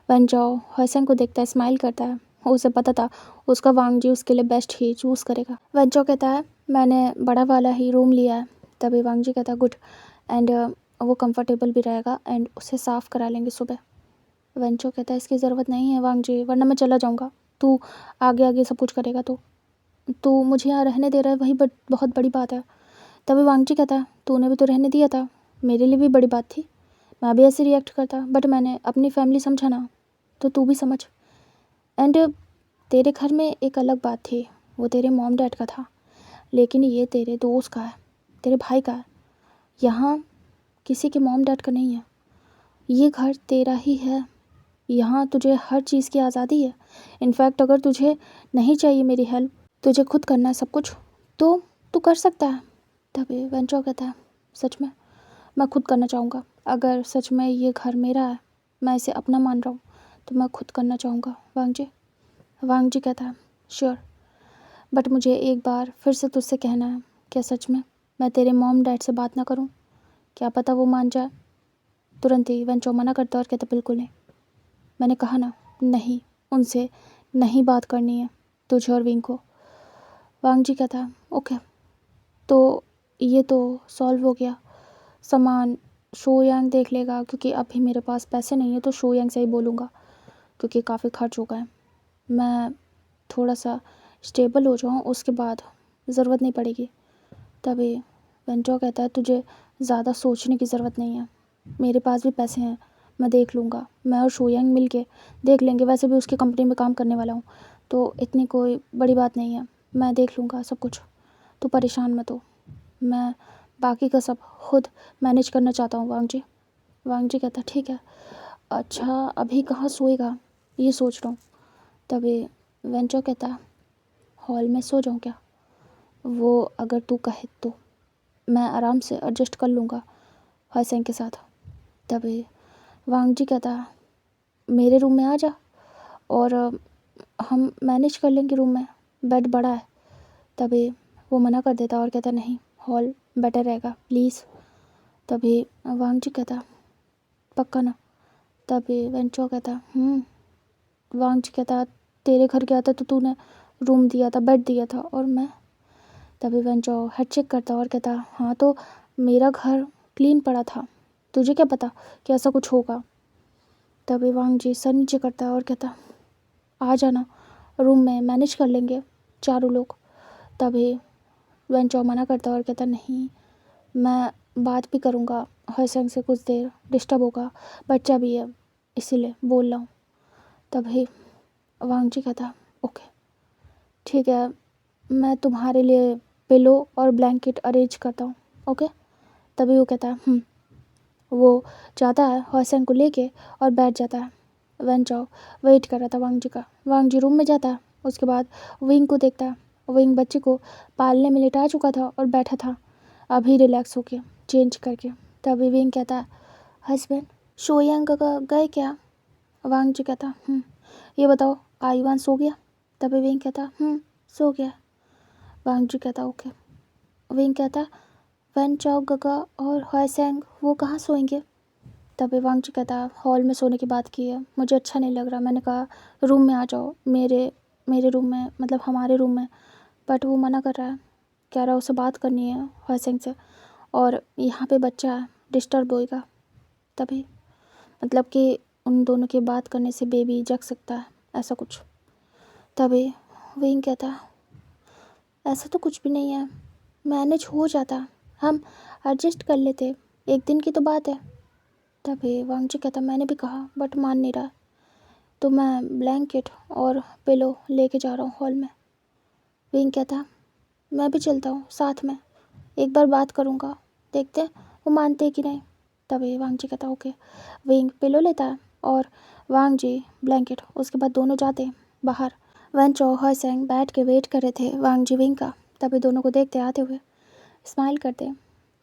वेंचाओ हसन को देखता है, स्माइल करता है, उसे पता था उसका वांग जी उसके लिए बेस्ट ही चूज़ करेगा। वेंचाओ कहता है मैंने बड़ा वाला ही रूम लिया है। तभी वांग जी कहता है गुड, एंड वो कंफर्टेबल भी रहेगा, एंड उसे साफ़ करा लेंगे सुबह। वेंचो कहता है इसकी ज़रूरत नहीं है वांग जी, वरना मैं चला जाऊँगा, तू आगे आगे सब कुछ करेगा तो मुझे यहाँ रहने दे रहा है वही बहुत बड़ी बात है। तभी वांग जी कहता है तूने भी तो रहने दिया था, मेरे लिए भी बड़ी बात थी, मैं भी ऐसे रिएक्ट करता, बट मैंने अपनी फैमिली समझा ना, तो तू भी समझ। एंड तेरे घर में एक अलग बात थी, वो तेरे मॉम डैड का था, लेकिन ये तेरे दोस्त का है, तेरे भाई का है, यहाँ किसी के मॉम डैड का नहीं है, ये घर तेरा ही है, यहाँ तुझे हर चीज़ की आज़ादी है। इनफैक्ट अगर तुझे नहीं चाहिए मेरी हेल्प, तुझे खुद करना है सब कुछ, तो तू कर सकता है। तभी वेंचो कहता है सच में मैं खुद करना चाहूँगा, अगर सच में ये घर मेरा है, मैं इसे अपना मान रहा हूँ, तो मैं खुद करना चाहूँगा वांग जी। वांग जी कहता है श्योर, बट मुझे एक बार फिर से तुझसे कहना है, क्या सच में मैं तेरे मॉम डैड से बात ना करूँ, क्या पता वो मान जाए। तुरंत ही वेंचो मना करता और कहता बिल्कुल नहीं, मैंने कहा ना नहीं, उनसे नहीं बात करनी है तुझे और विंग को। वांग जी कहता ओके, तो ये तो सॉल्व हो गया, सामान शोयांग देख लेगा, क्योंकि अभी मेरे पास पैसे नहीं है, तो शोयांग से ही बोलूँगा क्योंकि काफ़ी खर्च हो गए, मैं थोड़ा सा स्टेबल हो जाऊँ उसके बाद ज़रूरत नहीं पड़ेगी। तभी वेंचो कहता है तुझे ज़्यादा सोचने की ज़रूरत नहीं है, मेरे पास भी पैसे हैं, मैं देख लूँगा। मैं और शोयंग मिल के देख लेंगे, वैसे भी उसकी कंपनी में काम करने वाला हूँ तो इतनी कोई बड़ी बात नहीं है, मैं देख लूँगा सब कुछ, तो परेशान मत हो। मैं बाकी का सब खुद मैनेज करना चाहता हूँ वांग जी। वांग जी कहता ठीक है, अच्छा अभी कहाँ सोएगा ये सोच रहा हूँ। तभी वेंचो कहता हॉल में सो जाऊँ क्या? वो अगर तू कहे तो मैं आराम से एडजस्ट कर लूँगा हॉयसेंग के साथ। तभी वांग जी कहता मेरे रूम में आ जा और हम मैनेज कर लेंगे, रूम में बेड बड़ा है। तभी वो मना कर देता और कहता नहीं, हॉल बेटर रहेगा प्लीज़। तभी वांग जी कहता पक्का ना? तभी वेंचो कहता वांग जी कहता तेरे घर गया था तो तूने रूम दिया था, बेड दिया था, और मैं। तभी वेंचो हेड चेक करता और कहता हाँ तो मेरा घर क्लीन पड़ा था, तुझे क्या पता कि ऐसा कुछ होगा। तभी वांग जी सर नीचे करता है और कहता आ जाना रूम में, मैनेज कर लेंगे चारों लोग। तभी वेंचो मना करता और कहता नहीं, मैं बात भी करूँगा हॉयसेंग से, कुछ देर डिस्टर्ब होगा, बच्चा भी है इसीलिए बोल रहा हूँ। तभी वांग जी कहता ओके ठीक है, मैं तुम्हारे लिए पिलो और ब्लैंकेट अरेंज करता हूँ, ओके। तभी वो कहता है वो जाता है हॉयसेंग को लेके और बैठ जाता है। वेंचो वेट कर रहा था वांग जी का। वांग जी रूम में जाता है, उसके बाद विंग को देखता है। विंग बच्चे को पालने में लेटा चुका था और बैठा था अभी रिलैक्स होके चेंज करके। तभी विंग कहता है हस्बैंड शोयंग का गए क्या? वांग जी कहता ये बताओ आईवान सो गया? तभी विंग कहता सो गया। वांग जी कहता ओके। विंग कहता वन चाओ गगा और हॉयसेंग वो कहाँ सोएंगे? तभी वांग जी कहता हॉल में सोने की बात की है, मुझे अच्छा नहीं लग रहा, मैंने कहा रूम में आ जाओ, मेरे रूम में, मतलब हमारे रूम में। बट वो मना कर रहा है, कह रहा है उसे बात करनी है हॉयसेंग से, और यहाँ पे बच्चा है डिस्टर्ब होएगा। तभी मतलब कि उन दोनों की बात करने से बेबी जग सकता है, ऐसा कुछ। तभी विंग कहता ऐसा तो कुछ भी नहीं है, मैनेज हो जाता, हम एडजस्ट कर लेते, एक दिन की तो बात है। तभी वांग जी कहता मैंने भी कहा बट मान नहीं रहा, तो मैं ब्लैंकेट और पिलो लेके जा रहा हूँ हॉल में। विंग कहता मैं भी चलता हूँ साथ में, एक बार बात करूँगा, देखते हैं वो मानते कि नहीं। तभी वांग जी कहता ओके। विंग पिलो लेता है और वांग जी ब्लैंकेट, उसके बाद दोनों जाते हैं बाहर। वन चो हॉयसेंग बैठ के वेट कर रहे थे वांग जी विंग का। तभी दोनों को देखते आते हुए स्माइल करते।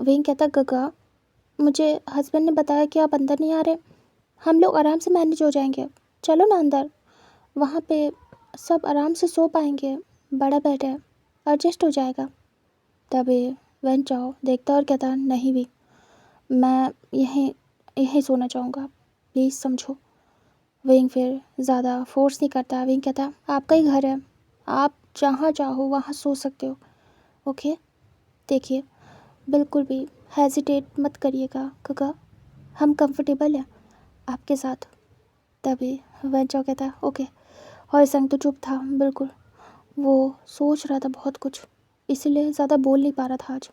विंग कहता गगा मुझे हस्बैंड ने बताया कि आप अंदर नहीं आ रहे, हम लोग आराम से मैनेज हो जाएंगे, चलो ना अंदर, वहाँ पे सब आराम से सो पाएंगे, बड़ा बेड है, एडजस्ट हो जाएगा। तभी वन चाओ देखता और कहता नहीं भी, मैं यहीं यहीं सोना चाहूँगा, प्लीज़ समझो। विंग फिर ज़्यादा फोर्स नहीं करता। विंग कहता आपका ही घर है, आप जहाँ चाहो वहाँ सो सकते हो, ओके। देखिए बिल्कुल भी हेजिटेट मत करिएगा गगा, हम कंफर्टेबल हैं आपके साथ। तभी वेंचो कहता ओके। हॉयसेंग तो चुप था बिल्कुल, वो सोच रहा था बहुत कुछ, इसीलिए ज़्यादा बोल नहीं पा रहा था आज,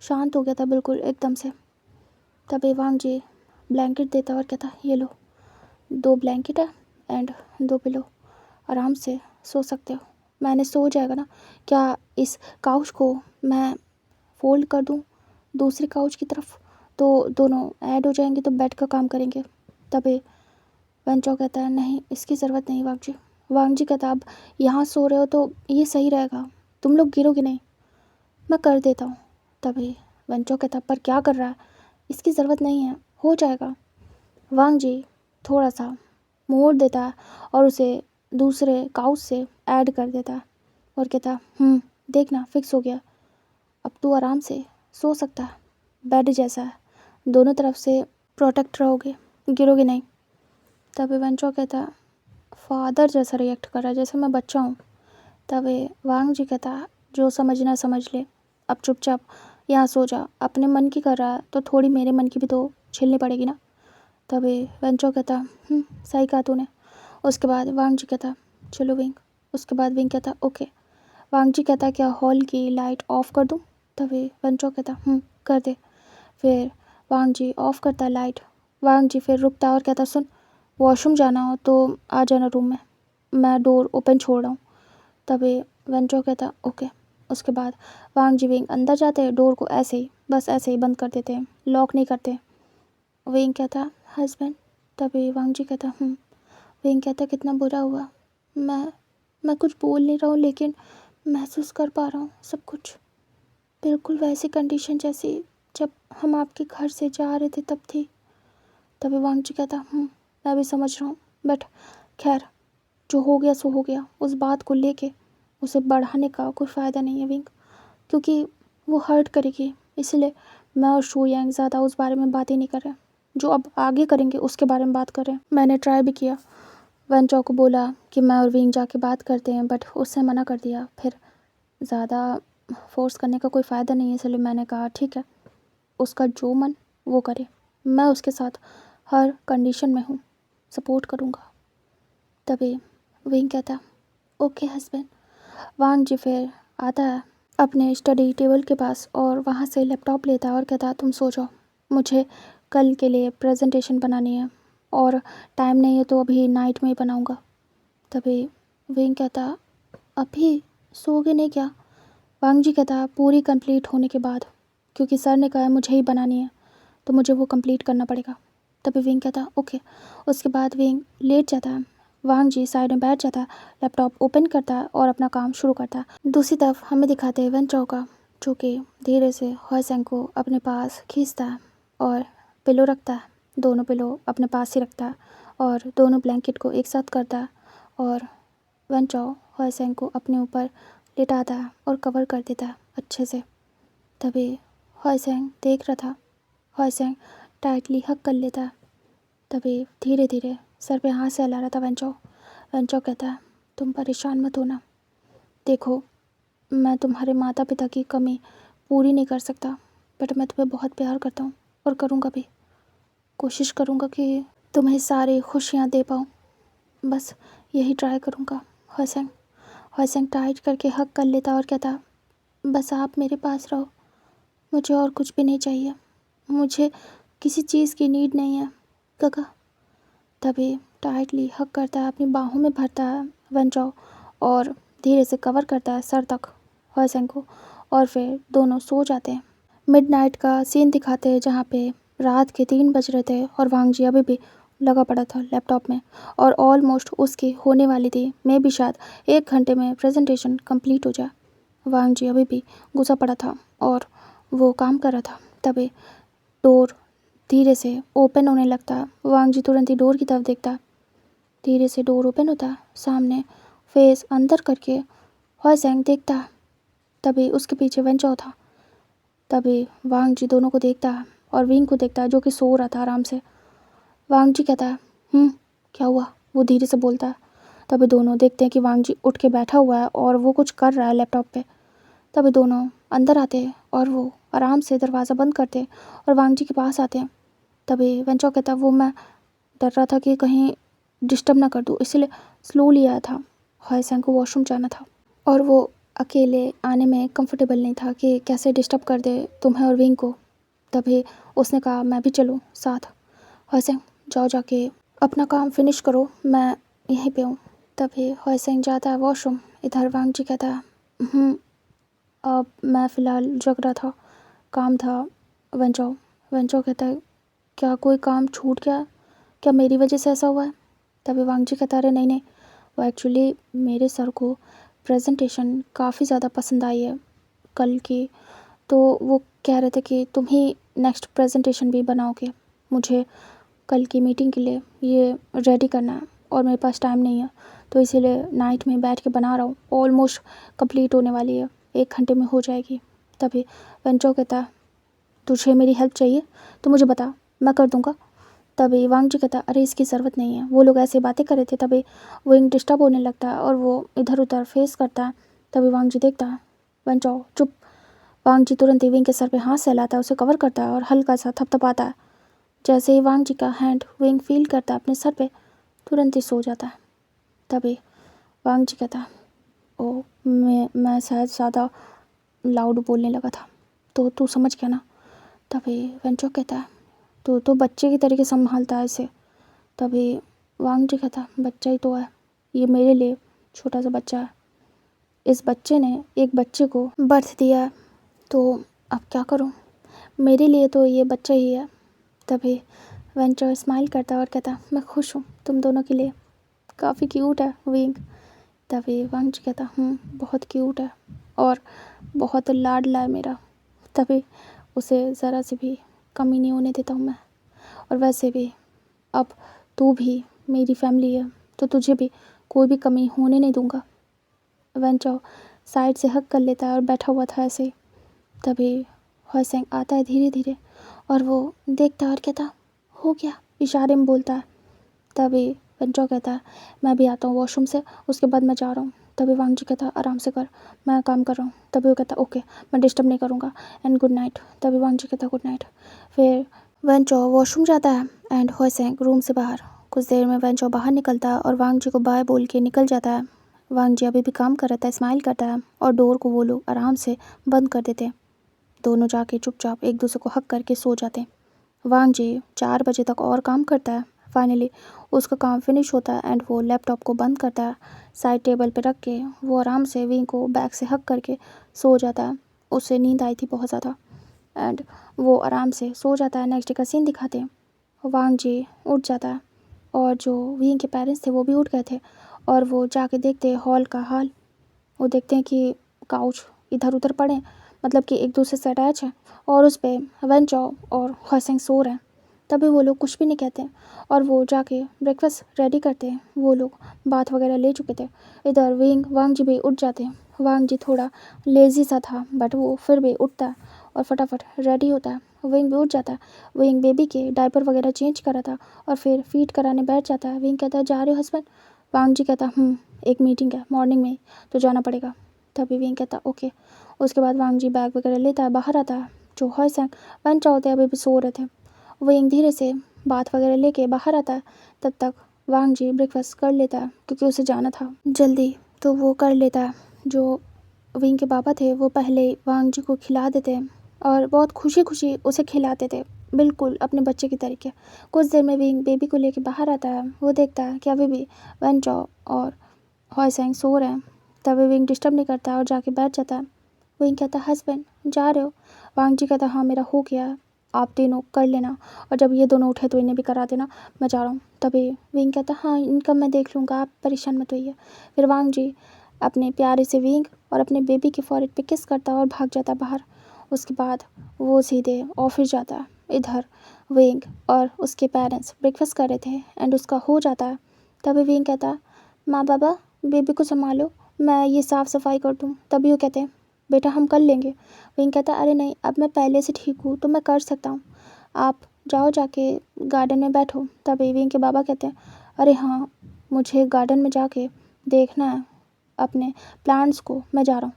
शांत हो गया था बिल्कुल एकदम से। तभी वांग जी ब्लैंकेट देता और कहता ये लो, 2 ब्लैंकेट है एंड 2 पिलो, आराम से सो सकते हो, मैंने सो जाएगा ना, क्या इस काउच को मैं फोल्ड कर दूँ दूसरी काउच की तरफ, तो दोनों ऐड हो जाएंगे तो बेड का काम करेंगे। तभी वेंचो कहता है नहीं इसकी ज़रूरत नहीं वांग जी। वांग जी कहता अब यहाँ सो रहे हो तो ये सही रहेगा, तुम लोग गिरोगे नहीं, मैं कर देता हूँ। तभी वेंचो कहता पर क्या कर रहा है, इसकी ज़रूरत नहीं है, हो जाएगा। वांग जी थोड़ा सा मोड़ देता है और उसे दूसरे काउच से ऐड कर देता है और कहता देखना फिक्स हो गया, अब तू आराम से सो सकता है, बेड जैसा है, दोनों तरफ से प्रोटेक्ट रहोगे, गिरोगे नहीं। तभी वेंचो कहता फादर जैसा रिएक्ट कर रहा है जैसे मैं बच्चा हूँ। तभी वांग जी कहता जो समझना समझ ले, अब चुपचाप यहाँ सो जा, अपने मन की कर रहा है तो थोड़ी मेरे मन की भी तो झेलनी पड़ेगी ना। तभी वेंचो कहता सही कहा तूने। उसके बाद वांग जी कहता चलो विंग। उसके बाद विंग कहता ओके। वांग जी कहता क्या हॉल की लाइट ऑफ कर दूँ? तभी वंचो कहता कर दे। फिर वांग जी ऑफ करता लाइट। वांग जी फिर रुकता और कहता सुन, वॉशरूम जाना हो तो आ जाना रूम में, मैं डोर ओपन छोड़ रहा हूँ। तभी वंचो कहता ओके। उसके बाद वांग जी विंग अंदर जाते हैं, डोर को ऐसे ही बस ऐसे ही बंद कर देते हैं, लॉक नहीं करते। विंग कहता हस्बैंड। तभी वांग जी कहता विंग कहता कितना बुरा हुआ, मैं कुछ बोल नहीं रहा हूँ लेकिन महसूस कर पा रहा हूँ सब कुछ बिल्कुल वैसी कंडीशन जैसी जब हम आपके घर से जा रहे थे तब थी। तभी वांग जी कहता मैं भी समझ रहा हूँ, बट खैर जो हो गया सो हो गया। उस बात को लेके उसे बढ़ाने का कोई फ़ायदा नहीं है विंग, क्योंकि वो हर्ट करेगी। इसलिए मैं और शू यांग ज़्यादा उस बारे में बात ही नहीं कर रहे, जो अब आगे करेंगे उसके बारे में बात कर रहे हैं। मैंने ट्राई भी किया, वन चौ को बोला कि मैं और विंग जाके बात करते हैं, बट उसने मना कर दिया। फिर ज़्यादा फोर्स करने का कोई फ़ायदा नहीं है, इसलिए मैंने कहा ठीक है, उसका जो मन वो करे, मैं उसके साथ हर कंडीशन में हूँ, सपोर्ट करूँगा। तभी विंग कहता ओके हस्बैंड। वांग जी फिर आता है अपने स्टडी टेबल के पास और वहाँ से लैपटॉप लेता है और कहता तुम सो जाओ, मुझे कल के लिए प्रेजेंटेशन बनानी है और टाइम नहीं है तो अभी नाइट में ही बनाऊँगा। तभी विंग कहता अभी सोओगे नहीं क्या? वांग जी कहता पूरी कंप्लीट होने के बाद, क्योंकि सर ने कहा है मुझे ही बनानी है तो मुझे वो कंप्लीट करना पड़ेगा। तभी विंग कहता ओके। उसके बाद विंग लेट जाता है, वांग जी साइड में बैठ जाता है, लैपटॉप ओपन करता है और अपना काम शुरू करता है। दूसरी तरफ हमें दिखाते हैं वन चौ का, जो कि धीरे से हॉयसेंग को अपने पास खींचता है और पिलो रखता है, दोनों पिलो अपने पास ही रखता है और दोनों ब्लैंकेट को एक साथ करता है और वन चौ हॉयसेंग को अपने ऊपर लिटाता है और कवर कर देता है अच्छे से। तभी हॉयसेंग देख रहा था, हॉयसेंग टाइटली हग कर लेता है। तभी धीरे धीरे सर पे हाथ से हिला रहा था वंचो। वंचो कहता है तुम परेशान मत होना, देखो मैं तुम्हारे माता पिता की कमी पूरी नहीं कर सकता, बट मैं तुम्हें बहुत प्यार करता हूँ और करूँगा भी, कोशिश करूँगा कि तुम्हें सारी खुशियाँ दे पाऊँ, बस यही ट्राई करूँगा। हॉयसेंग हॉयसेंग टाइट करके हग कर लेता और कहता बस आप मेरे पास रहो, मुझे और कुछ भी नहीं चाहिए, मुझे किसी चीज़ की नीड नहीं है काका। तभी टाइटली हग करता है, अपनी बाहों में भरता है वंचो और धीरे से कवर करता है सर तक हॉयसेंग को और फिर दोनों सो जाते हैं। मिडनाइट का सीन दिखाते हैं जहाँ पे रात के 3 बज रहे थे और वांग जी अभी भी लगा पड़ा था लैपटॉप में और ऑलमोस्ट उसकी होने वाली थी, मे भी शायद 1 घंटे में प्रेजेंटेशन कंप्लीट हो जाए। वांग जी अभी भी घुसा पड़ा था और वो काम कर रहा था। तभी डोर धीरे से ओपन होने लगता है, वांग जी तुरंत ही डोर की तरफ देखता है, धीरे से डोर ओपन होता है, सामने फेस अंदर करके हॉयसेंग देखता है। तभी उसके पीछे वेंचो था। तभी वांग जी दोनों को देखता है और विंग को देखता है जो कि सो रहा था आराम से। वांग जी कहता है क्या हुआ, वो धीरे से बोलता है। तभी दोनों देखते हैं कि वांग जी उठ के बैठा हुआ है और वो कुछ कर रहा है लैपटॉप पे। तभी दोनों अंदर आते हैं और वो आराम से दरवाज़ा बंद करते हैं और वांग जी के पास आते हैं। तभी वेंचो कहता वो मैं डर रहा था कि कहीं डिस्टर्ब ना कर दूँ, इसलिए स्लोली आया था, हॉयसेंग को वॉशरूम जाना था और वो अकेले आने में कंफर्टेबल नहीं था कि कैसे डिस्टर्ब कर दे तुम्हें और विंग को। तभी उसने कहा मैं भी चलूँ साथ। हॉयसेंग जाओ जाके अपना काम फिनिश करो, मैं यहीं पे हूँ। तभी हॉयसेंग जाता है वॉशरूम। इधर वांग जी कहता है अब मैं फ़िलहाल जग रहा था, काम था। वेंचो वेंचो कहता है क्या कोई काम छूट गया, क्या मेरी वजह से ऐसा हुआ है? तभी वांग जी कहता अरे नहीं नहीं, वो एक्चुअली मेरे सर को प्रेजेंटेशन काफ़ी ज़्यादा पसंद आई है कल की, तो वो कह रहे थे कि तुम ही नेक्स्ट प्रेजेंटेशन भी बनाओगे, मुझे कल की मीटिंग के लिए ये रेडी करना है और मेरे पास टाइम नहीं है, तो इसीलिए नाइट में बैठ के बना रहा हूँ, ऑलमोस्ट कंप्लीट होने वाली है, 1 घंटे में हो जाएगी। तभी वेंचो कहता तुझे मेरी हेल्प चाहिए तो मुझे बता, मैं कर दूँगा। तभी वांग जी कहता अरे इसकी ज़रूरत नहीं है, वो लोग ऐसे बातें कर रहे थे। तभी विंग डिस्टर्ब होने लगता है और वो इधर उधर फेस करता है। तभी वांग जी देखता है वेंचो चुप। वांग जी तुरंत ही विंग के सर पे हाथ सहलाता है, उसे कवर करता है और हल्का सा थपथपाता है। जैसे ही वांग जी का हैंड विंग फील करता है अपने सर पे, तुरंत ही सो जाता है। तभी वांग जी कहता ओ मैं शायद ज़्यादा लाउड बोलने लगा था, तो तू समझ गया ना। तभी वेंचो कहता है तू तो बच्चे की तरीके संभालता है इसे। तभी वांग जी कहता बच्चा ही तो है, ये मेरे लिए छोटा सा बच्चा है। इस बच्चे ने एक बच्चे को बर्थ दिया है, तो अब क्या करूं, मेरे लिए तो ये बच्चा ही है। तभी वेंचर स्माइल करता और कहता मैं खुश हूँ तुम दोनों के लिए, काफ़ी क्यूट है विंग। तभी वांग जी कहता बहुत क्यूट है और बहुत लाडला है मेरा। तभी उसे ज़रा से भी कमी नहीं होने देता हूँ मैं। और वैसे भी अब तू भी मेरी फैमिली है, तो तुझे भी कोई भी कमी होने नहीं दूंगा। वेंचर साइड से हक कर लेता है और बैठा हुआ था ऐसे। तभी हॉयसेंग आता है धीरे धीरे और वो देखता है और कहता हो गया, इशारे में बोलता है। तभी वेंचर कहता है मैं भी आता हूँ वॉशरूम से, उसके बाद मैं जा रहा हूँ। तभी वांग जी कहता आराम से कर, मैं काम कर रहा हूँ। तभी वो कहता ओके, मैं डिस्टर्ब नहीं करूँगा एंड गुड नाइट। तभी वांग जी कहता गुड नाइट। फिर वेंचर वॉशरूम जाता है एंड हॉयसेंग रूम से बाहर। कुछ देर में वेंचर बाहर निकलता है और वांग जी को बाय बोल के निकल जाता है। वांग जी अभी भी काम कर रहा था, स्माइल करता है और डोर को वो लोग आराम से बंद कर देते हैं। दोनों जाके चुपचाप एक दूसरे को हक करके सो जाते हैं। वांग जी 4 बजे तक और काम करता है। फाइनली उसका काम फिनिश होता है एंड वो लैपटॉप को बंद करता है। साइड टेबल पे रख के वो आराम से विंग को बैक से हक करके सो जाता है। उसे नींद आई थी बहुत ज़्यादा एंड वो आराम से सो जाता है। नेक्स्ट डे का सीन दिखाते हैं। वांग जी उठ जाता है और जो विंग के पेरेंट्स थे वो भी उठ गए थे और वो जाके देखते हैं हॉल का हाल। वो देखते हैं कि काउच इधर उधर पड़े, मतलब कि एक दूसरे से अटैच है और उस पर वेंचर और हॉयसेंग सो रहे हैं। तभी वो लोग कुछ भी नहीं कहते और वो जाके ब्रेकफास्ट रेडी करते हैं। वो लोग बात वगैरह ले चुके थे। इधर वांग जी भी उठ जाते हैं। वांग जी थोड़ा लेज़ी सा था बट वो फिर भी उठता है और फटाफट रेडी होता है। विंग भी उठ जाता है। विंग बेबी के डायपर वगैरह चेंज करा था और फिर फीड कराने बैठ जाता है। विंग कहता है जा रहे हो हस्बैंड? वांग जी कहता एक मीटिंग है मॉर्निंग में तो जाना पड़ेगा। तभी विंग कहता ओके। उसके बाद वांग जी बैग वगैरह लेता है, बाहर आता है। जो हॉयसेंग वेंचर होते अभी भी सो रहे थे। विंग धीरे से बात वगैरह लेके बाहर आता है। तब तक वांग जी ब्रेकफास्ट कर लेता है क्योंकि उसे जाना था जल्दी, तो वो कर लेता है। जो विंग के पापा थे वो पहले वांग जी को खिला देते हैं और बहुत खुशी खुशी उसे खिलाते थे, बिल्कुल अपने बच्चे की तरीके। कुछ देर में विंग बेबी को लेके बाहर आता है। वो देखता है कि अभी भी वेंचर और हॉयसेंग सो रहे हैं। तभी विंग डिस्टर्ब नहीं करता और जाके बैठ जाता है। विंग कहता हस्बैंड जा रहे हो? वांग जी कहता हाँ मेरा हो गया, आप तीनों कर लेना और जब ये दोनों उठे तो इन्हें भी करा देना, मैं जा रहा हूँ। तभी विंग कहता हाँ इनका मैं देख लूँगा, आप परेशान मत होइए। फिर वांग जी अपने प्यारे से विंग और अपने बेबी के फॉरहेड पे किस करता और भाग जाता बाहर। उसके बाद वो सीधे ऑफिस जाता है। इधर विंग और उसके पेरेंट्स ब्रेकफास्ट कर रहे थे एंड उसका हो जाता है। तभी विंग कहता माँ बाबा बेबी को संभालो, मैं ये साफ़ सफाई कर दूँ। तभी वो कहते हैं बेटा हम कर लेंगे। विंग कहता अरे नहीं अब मैं पहले से ठीक हूँ तो मैं कर सकता हूँ, आप जाओ जाके गार्डन में बैठो। तभी विंग के बाबा कहते हैं अरे हाँ मुझे गार्डन में जाके देखना है अपने प्लांट्स को, मैं जा रहा हूँ।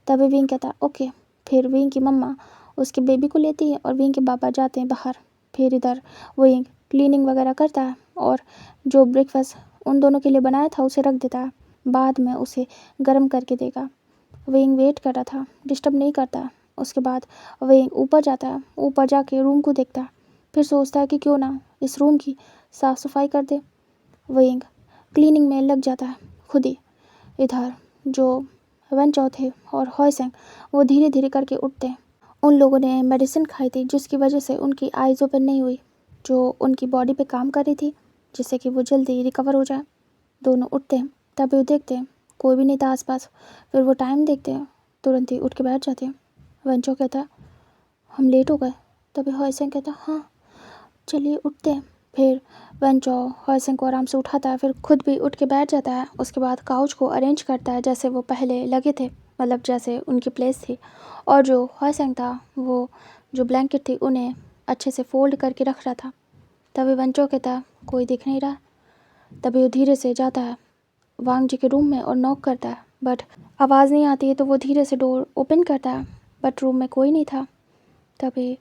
तभी विंग कहता ओके। फिर विंग की मम्मा उसके बेबी को लेती है और विंग के पापा जाते हैं बाहर। फिर इधर विंग क्लीनिंग वगैरह करता है और जो ब्रेकफास्ट उन दोनों के लिए बनाया था उसे रख देता है, बाद में उसे गर्म करके देगा। विंग वेट कर रहा था, डिस्टर्ब नहीं करता। उसके बाद विंग ऊपर जाता है, ऊपर जाके रूम को देखता है। फिर सोचता है कि क्यों ना इस रूम की साफ़ सफाई कर दे। विंग क्लीनिंग में लग जाता है खुद ही। इधर जो वेंचर थे और हॉयसेंग वो धीरे धीरे करके उठते हैं। उन लोगों ने मेडिसिन खाई थी जिसकी वजह से उनकी आइज़ ओपन नहीं हुई, जो उनकी बॉडी पे काम कर रही थी, जिससे कि वो जल्दी रिकवर हो जाए। दोनों उठते हैं। तभी वो देखते हैं कोई भी नहीं था आसपास। फिर वो टाइम देखते हैं, तुरंत ही उठ के बैठ जाते हैं। वेंचर कहता है हम लेट हो गए। तभी हॉयसेंग कहता हाँ चलिए उठते हैं। फिर वेंचर हॉयसेंग को आराम से उठाता है, फिर खुद भी उठ के बैठ जाता है। उसके बाद काउच को अरेंज करता है जैसे वो पहले लगे थे, मतलब जैसे उनकी प्लेस थी। और जो हॉयसेंग था वो जो ब्लैंकेट थी उन्हें अच्छे से फोल्ड करके रख रहा था। तभी वेंचर कहता कोई दिख नहीं रहा। तभी वो धीरे से जाता है वांग जी के रूम में और नॉक करता है, बट आवाज़ नहीं आती है। तो वो धीरे से डोर ओपन करता है बट रूम में कोई नहीं था। तभी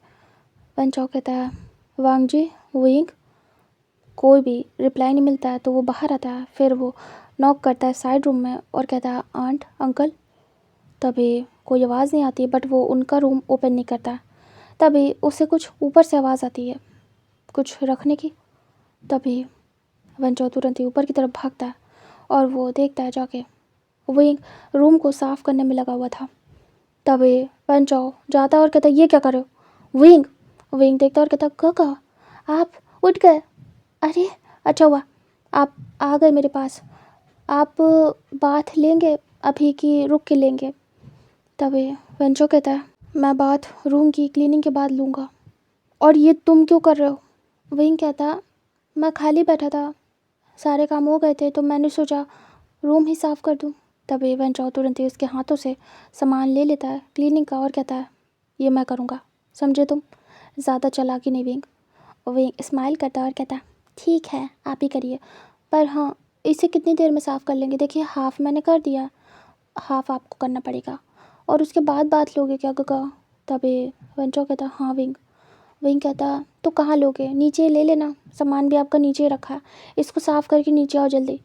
वेंचर कहता है वांग जी विंग, कोई भी रिप्लाई नहीं मिलता है। तो वो बाहर आता है। फिर वो नॉक करता है साइड रूम में और कहता है आंट अंकल। तभी कोई आवाज़ नहीं आती, बट वो उनका रूम ओपन नहीं करता। तभी उसे कुछ ऊपर से आवाज़ आती है कुछ रखने की। तभी वंचो तुरंत ही ऊपर की तरफ भागता है और वो देखता है जाके विंग रूम को साफ़ करने में लगा हुआ था। तभी वंचो जाता है और कहता है ये क्या कर रहे हो विंग। विंग देखता है और कहता है काका आप उठ गए, अरे अच्छा हुआ आप आ गए मेरे पास, आप बात लेंगे अभी की रुक के लेंगे। तभी वंचो कहता है मैं बात रूम की क्लीनिंग के बाद लूँगा। और ये तुम क्यों कर रहे हो। विंग कहता मैं खाली बैठा था, सारे काम हो गए थे तो मैंने सोचा रूम ही साफ़ कर दूँ। तभी वंचो तुरंत ही उसके हाथों से सामान ले लेता है क्लीनिंग का और कहता है ये मैं करूँगा, समझे तुम, ज़्यादा चालाकी नहीं विंग। विंग स्माइल करता है और कहता ठीक है आप ही करिए, पर हाँ इसे कितनी देर में साफ़ कर लेंगे, देखिए हाफ़ मैंने कर दिया, हाफ़ आपको करना पड़ेगा और उसके बाद बात लोगे क्या गगा। तभी वंचो कहता हाँ विंग। विंग कहता तो कहाँ लोगे, नीचे ले लेना, सामान भी आपका नीचे ही रखा है, इसको साफ़ करके नीचे आओ जल्दी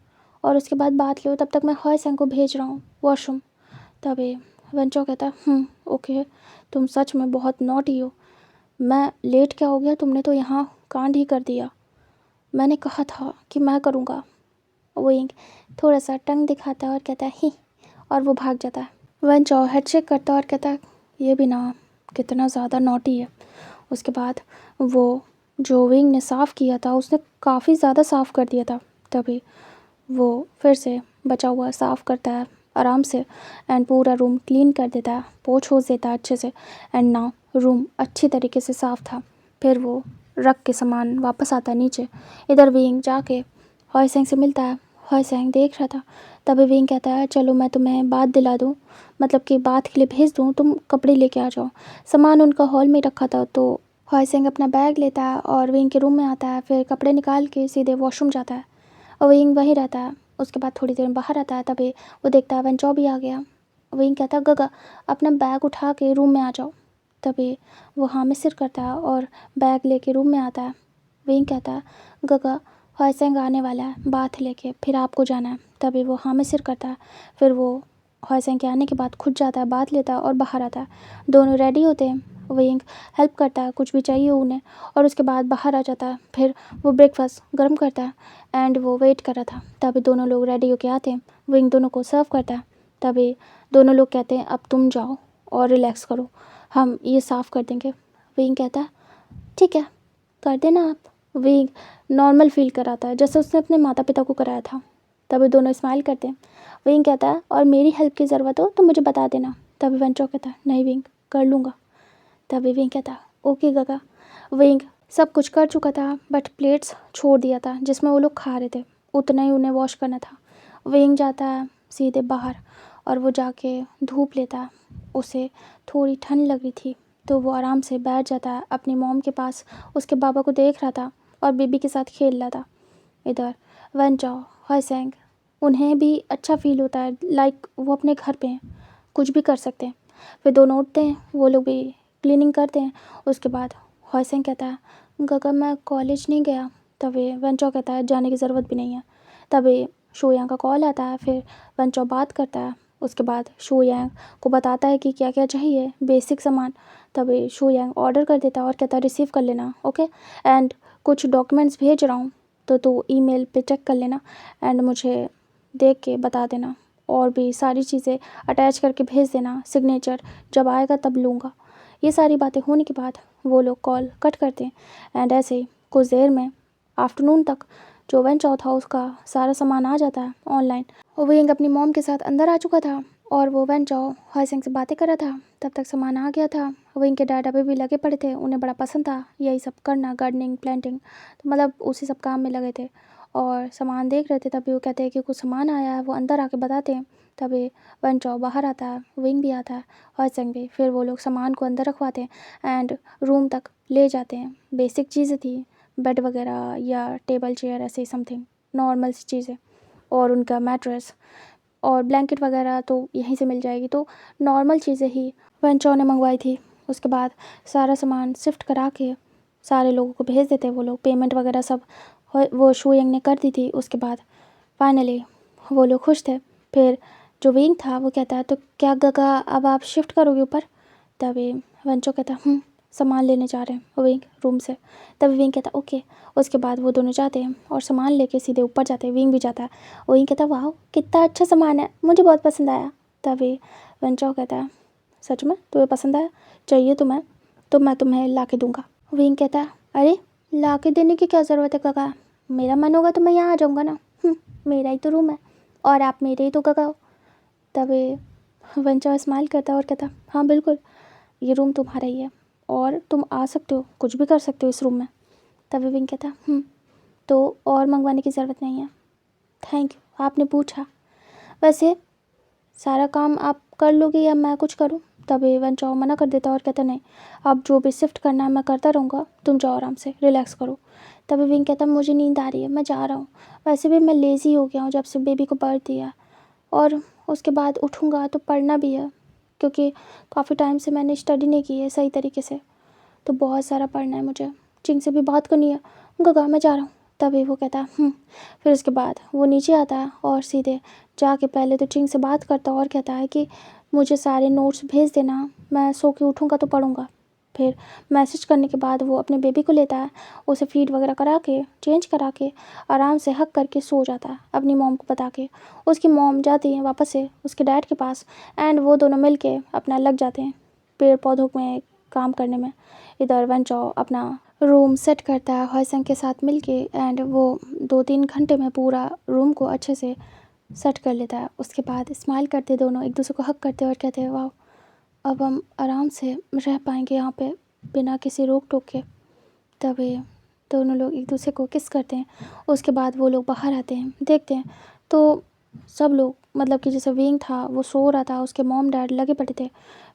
और उसके बाद बात लो, तब तक मैं हॉयसेंग को भेज रहा हूँ वॉशरूम। तभी वंचो कहता ओके तुम सच में बहुत नॉटी हो, मैं लेट क्या हो गया, तुमने तो यहाँ कांड ही कर दिया, मैंने कहा था कि मैं करूँगा। विंग थोड़ा सा टंग दिखाता है और कहता है ही, और वो भाग जाता है। वंचो हेड शेक करता है और कहता है ये भी ना कितना ज़्यादा नॉटी है। उसके बाद वो जो विंग ने साफ़ किया था उसने काफ़ी ज़्यादा साफ़ कर दिया था। तभी वो फिर से बचा हुआ साफ़ करता है आराम से एंड पूरा रूम क्लीन कर देता है, पोंछ होछ देता है अच्छे से एंड नाउ रूम अच्छी तरीके से साफ़ था। फिर वो रख के सामान वापस आता है नीचे। इधर विंग जाके हॉयसेंग से मिलता है, हॉयसेंग देख रहा था। तभी विंग कहता है चलो मैं तुम्हें बात दिला दूँ, मतलब कि बात के लिए भेज दूँ, तुम कपड़े लेके आ जाओ। सामान उनका हॉल में रखा था तो हॉयसेंग अपना बैग लेता है और विंग के रूम में आता है, फिर कपड़े निकाल के सीधे वॉशरूम जाता है और विंग वहीं रहता है। उसके बाद थोड़ी देर में बाहर आता है, तभी वो देखता है वंचो भी आ गया। विंग कहता है गगा अपना बैग उठा के रूम में आ जाओ। तभी वो हाँ में सिर करता है और बैग लेके रूम में आता है। विंग कहता है गगा हॉयसेंग आने वाला है बात लेके, फिर आपको जाना है। तभी वो हाँ में सिर करता है, फिर वो हॉयसेंग के आने के बाद खुद जाता है, बात लेता है और बाहर आता है। दोनों रेडी होते हैं, विंग हेल्प करता है कुछ भी चाहिए उन्हें और उसके बाद बाहर आ जाता है। फिर वो ब्रेकफास्ट गर्म करता है एंड वो वेट कर रहा था। तभी दोनों लोग रेडी होके आते हैं, विंग दोनों को सर्व करता है। तभी दोनों लोग कहते हैं अब तुम जाओ और रिलैक्स करो, हम ये साफ़ कर देंगे। विंग कहता है ठीक है कर देना आप। विंग नॉर्मल फील कराता है जैसे उसने अपने माता पिता को कराया था। तभी दोनों स्माइल करते हैं। विंग कहता है और मेरी हेल्प की ज़रूरत हो तो मुझे बता देना। तभी वंचो कहता है नहीं विंग कर लूँगा। तभी विंग कहता है ओके गगा। विंग सब कुछ कर चुका था बट प्लेट्स छोड़ दिया था जिसमें वो लोग खा रहे थे, उतना ही उन्हें वॉश करना था। विंग जाता है सीधे बाहर और वो जाके धूप लेता है। उसे थोड़ी ठंड लग रही थी तो वो आराम से बैठ जाता है अपनी मॉम के पास, उसके बाबा को देख रहा था और बेबी के साथ खेल रहा था। इधर वंचो हॉयसेंग उन्हें भी अच्छा फील होता है, लाइक वो अपने घर पे हैं, कुछ भी कर सकते हैं। फिर दोनों उठते हैं, वो लोग भी क्लीनिंग करते हैं। उसके बाद हॉयसेंग कहता है गगा मैं कॉलेज नहीं गया। तभी वंचो कहता है जाने की ज़रूरत भी नहीं है। तभी शोयांग का कॉल आता है, फिर वंचो बात करता है। उसके बाद शोयांग को बताता है कि क्या क्या चाहिए बेसिक सामान। तभी शोयांग ऑर्डर कर देता है और कहता है रिसीव कर लेना ओके, एंड कुछ डॉक्यूमेंट्स भेज रहा हूँ तो तू ईमेल पे चेक कर लेना एंड मुझे देख के बता देना, और भी सारी चीज़ें अटैच करके भेज देना, सिग्नेचर जब आएगा तब लूँगा। ये सारी बातें होने के बाद वो लोग कॉल कट करते हैं एंड ऐसे ही कुछ देर में आफ्टरनून तक जो वंचो था उसका सारा सामान आ जाता है ऑनलाइन। विंग अपनी मॉम के साथ अंदर आ चुका था और वो वंचो हॉयसेंग से बातें कर रहा था, तब तक सामान आ गया था। विंग के डैड अभी भी लगे पड़े थे, उन्हें बड़ा पसंद था यही सब करना, गार्डनिंग प्लांटिंग, तो मतलब उसी सब काम में लगे थे और सामान देख रहे थे। तभी वो कहते हैं कि कुछ सामान आया है, वो अंदर आके बताते हैं। तभी वंचो बाहर आता है, विंग भी आता है, हॉयसेंग भी। फिर वो लोग सामान को अंदर रखवाते हैं एंड रूम तक ले जाते हैं। बेसिक चीज़ें थी, बेड वगैरह या टेबल चेयर ऐसे समथिंग नॉर्मल सी चीज़ें, और उनका मैट्रेस और ब्लैंकेट वगैरह तो यहीं से मिल जाएगी, तो नॉर्मल चीज़ें ही वंचो ने मंगवाई थी। उसके बाद सारा सामान शिफ्ट करा के सारे लोगों को भेज देते हैं वो लोग, पेमेंट वगैरह सब वो शोयंग ने कर दी थी। उसके बाद फाइनली वो लोग खुश थे। फिर जो विंग था वो कहता है तो क्या गगा अब आप शिफ्ट करोगे ऊपर? तभी वेंचो कहता सामान लेने जा रहे हैं विंग रूम से। तभी विंग कहता ओके। उसके बाद वो दोनों जाते हैं और सामान लेके सीधे ऊपर जाते हैं। विंग भी जाता है। विंग कहता वाह कितना अच्छा सामान है, मुझे बहुत पसंद आया। तभी वेंचो कहता है सच में तुम्हें पसंद आया, चाहिए तुम्हें तो मैं तुम्हें ला के दूँगा। विंग कहता है अरे ला के देने की क्या ज़रूरत है काका, मेरा मन होगा तो मैं यहाँ आ जाऊँगा ना, मेरा ही तो रूम है और आप मेरे ही तो काका हो। तभी वेंचो स्माइल करता है और कहता हाँ बिल्कुल ये रूम तुम्हारा ही है और तुम आ सकते हो, कुछ भी कर सकते हो इस रूम में। तभी विंग कहता तो और मंगवाने की ज़रूरत नहीं है, थैंक यू आपने पूछा। वैसे सारा काम आप कर लोगे या मैं कुछ करूं? तभी वेंचो मना कर देता और कहता नहीं आप जो भी शिफ्ट करना है मैं करता रहूँगा, तुम जाओ आराम से रिलैक्स करो। तभी विंग कहता मुझे नींद आ रही है, मैं जा रहा हूँ। वैसे भी मैं लेज़ी हो गया हूँ जब से बेबी को बर्थ दिया और उसके बाद उठूँगा तो पढ़ना भी है क्योंकि काफ़ी टाइम से मैंने स्टडी नहीं की है सही तरीके से, तो बहुत सारा पढ़ना है मुझे, चिंग से भी बात करनी है, गगा मैं जा रहा हूँ। तभी वो कहता फिर उसके बाद वो नीचे आता है और सीधे जाके पहले तो चिंग से बात करता है और कहता है कि मुझे सारे नोट्स भेज देना, मैं सो के उठूँगा तो पढ़ूँगा। फिर मैसेज करने के बाद वो अपने बेबी को लेता है, उसे फीड वगैरह करा के चेंज करा के आराम से हक करके सो जाता है अपनी मॉम को बता के। उसकी मॉम जाती है वापस से उसके डैड के पास एंड वो दोनों मिल के अपना लग जाते हैं पेड़ पौधों में काम करने में। इधर वेंचो अपना रूम सेट करता है हॉयसंग के साथ मिलके एंड वो 2-3 घंटे में पूरा रूम को अच्छे से सेट कर लेता है। उसके बाद स्माइल करते दोनों एक दूसरे को हक करते और कहते हैं वाह अब हम आराम से रह पाएंगे यहाँ पे बिना किसी रोक टोक के। तभी दोनों लोग एक दूसरे को किस करते हैं। उसके बाद वो लोग बाहर आते हैं, देखते हैं तो सब लोग मतलब कि जैसे विंग था वो सो रहा था, उसके मॉम डैड लगे पड़े थे।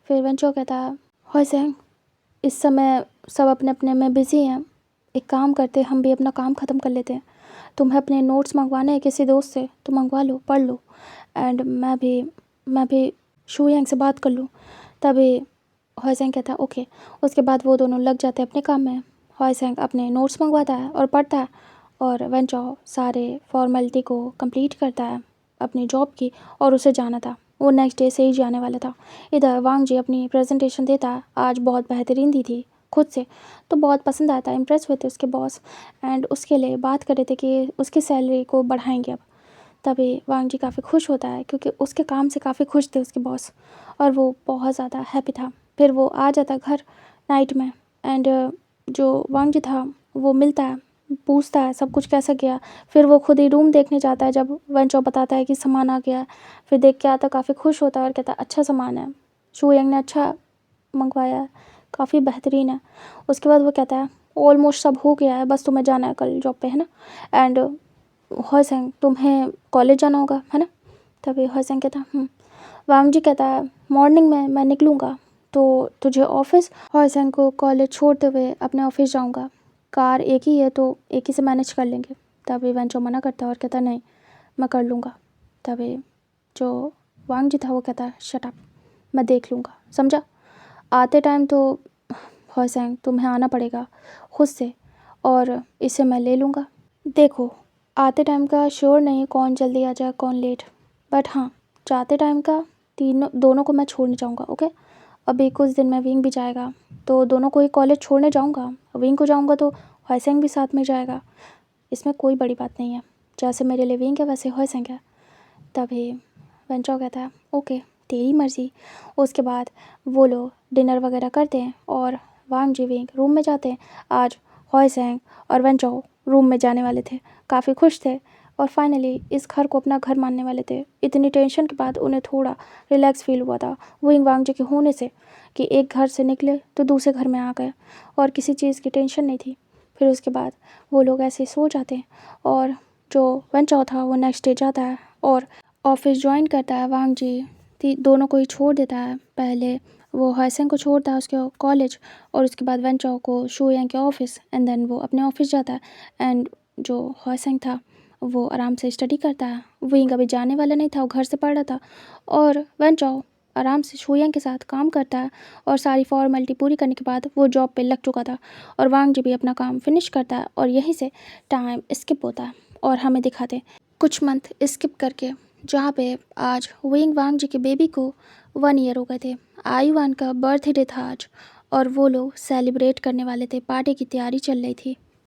फिर वेंचो कहता है हॉयसंग इस समय सब अपने अपने में बिज़ी हैं, एक काम करते हम भी अपना काम ख़त्म कर लेते हैं, तुम्हें अपने नोट्स मंगवाने हैं किसी दोस्त से तो मंगवा लो पढ़ लो एंड मैं भी शूयंग से बात कर लूँ। तभी हॉयसंग कहता है ओके। उसके बाद वो दोनों लग जाते हैं अपने काम में। हॉयसंग अपने नोट्स मंगवाता है और पढ़ता है और वेंचो सारे फॉर्मेलिटी को कंप्लीट करता है अपनी जॉब की और उसे जाना था, वो नेक्स्ट डे से ही जाने वाला था। इधर वांग जी अपनी प्रेजेंटेशन देता है, आज बहुत बेहतरीन दी थी खुद से, तो बहुत पसंद आया था, इम्प्रेस हुए थे उसके बॉस एंड उसके लिए बात कर रहे थे कि उसकी सैलरी को बढ़ाएंगे अब। तभी वांग जी काफ़ी खुश होता है क्योंकि उसके काम से काफ़ी खुश थे उसके बॉस और वो बहुत ज़्यादा हैप्पी था। फिर वो आ जाता है घर नाइट में एंड जो वांग जी था वो मिलता है, पूछता है सब कुछ कैसा गया। फिर वो खुद ही रूम देखने जाता है जब वेंचो बताता है कि सामान आ गया। फिर देख के आता काफ़ी खुश होता है और कहता है अच्छा सामान है, शूयंग ने अच्छा मंगवाया है, काफ़ी बेहतरीन है। उसके बाद वो कहता है ऑलमोस्ट सब हो गया है, बस तुम्हें जाना है कल जॉब पे है ना, एंड हॉयसंग तुम्हें कॉलेज जाना होगा है ना। तभी हॉयसंग कहता वांग जी कहता है मॉर्निंग में मैं निकलूँगा तो तुझे ऑफिस, हॉयसंग को कॉलेज छोड़ते हुए अपने ऑफिस जाऊँगा, कार एक ही है तो एक ही से मैनेज कर लेंगे। तभी वेंचो मना करता है और कहता नहीं मैं कर लूँगा। तभी जो वांग जी था वो कहता है शट अप, मैं देख लूँगा समझा, आते टाइम तो हॉयसंग तुम्हें आना पड़ेगा खुद से और इसे मैं ले लूँगा। देखो आते टाइम का श्योर नहीं कौन जल्दी आ जाए कौन लेट, बट हाँ जाते टाइम का दोनों को मैं छोड़ने जाऊँगा ओके। अभी कुछ दिन में विंग भी जाएगा तो दोनों को ही कॉलेज छोड़ने जाऊँगा, विंग को जाऊँगा तो हॉयसंग भी साथ में जाएगा, इसमें कोई बड़ी बात नहीं है, जैसे मेरे लिए विंग है वैसे हॉयसंग है। तभी वेंचो कहता है ओके तेरी मर्ज़ी। उसके बाद वो लोग डिनर वगैरह करते हैं और वांग जी विंग रूम में जाते हैं। आज हॉयसंग और वेंचो रूम में जाने वाले थे, काफ़ी खुश थे और फाइनली इस घर को अपना घर मानने वाले थे। इतनी टेंशन के बाद उन्हें थोड़ा रिलैक्स फील हुआ था विंग वांग जी के होने से कि एक घर से निकले तो दूसरे घर में आ गए और किसी चीज़ की टेंशन नहीं थी। फिर उसके बाद वो लोग ऐसे सो जाते हैं और जो वेंचो था वो नेक्स्ट डे जाता है और ऑफिस ज्वाइन करता है। वांग जी दोनों को ही छोड़ देता है, पहले वो हॉयसंग को छोड़ता है उसके कॉलेज और उसके बाद वेंचो को शूयंग के ऑफिस एंड देन वो अपने ऑफिस जाता है एंड जो हॉयसंग था वो आराम से स्टडी करता है। विंग अभी जाने वाला नहीं था, वो घर से पढ़ रहा था और वेंचो आराम से शूयंग के साथ काम करता है और सारी फॉर्मेलिटी पूरी करने के बाद वो जॉब पे लग चुका था और वांग जी भी अपना काम फिनिश करता है और यहीं से टाइम स्किप होता है और हमें दिखाते हैं कुछ मंथ स्किप करके जहाँ पे आज विंग वांग जी के बेबी को 1 ईयर हो गए थे। आयुवान का बर्थडे था आज और वो लोग सेलिब्रेट करने वाले थे, पार्टी की तैयारी चल रही थी।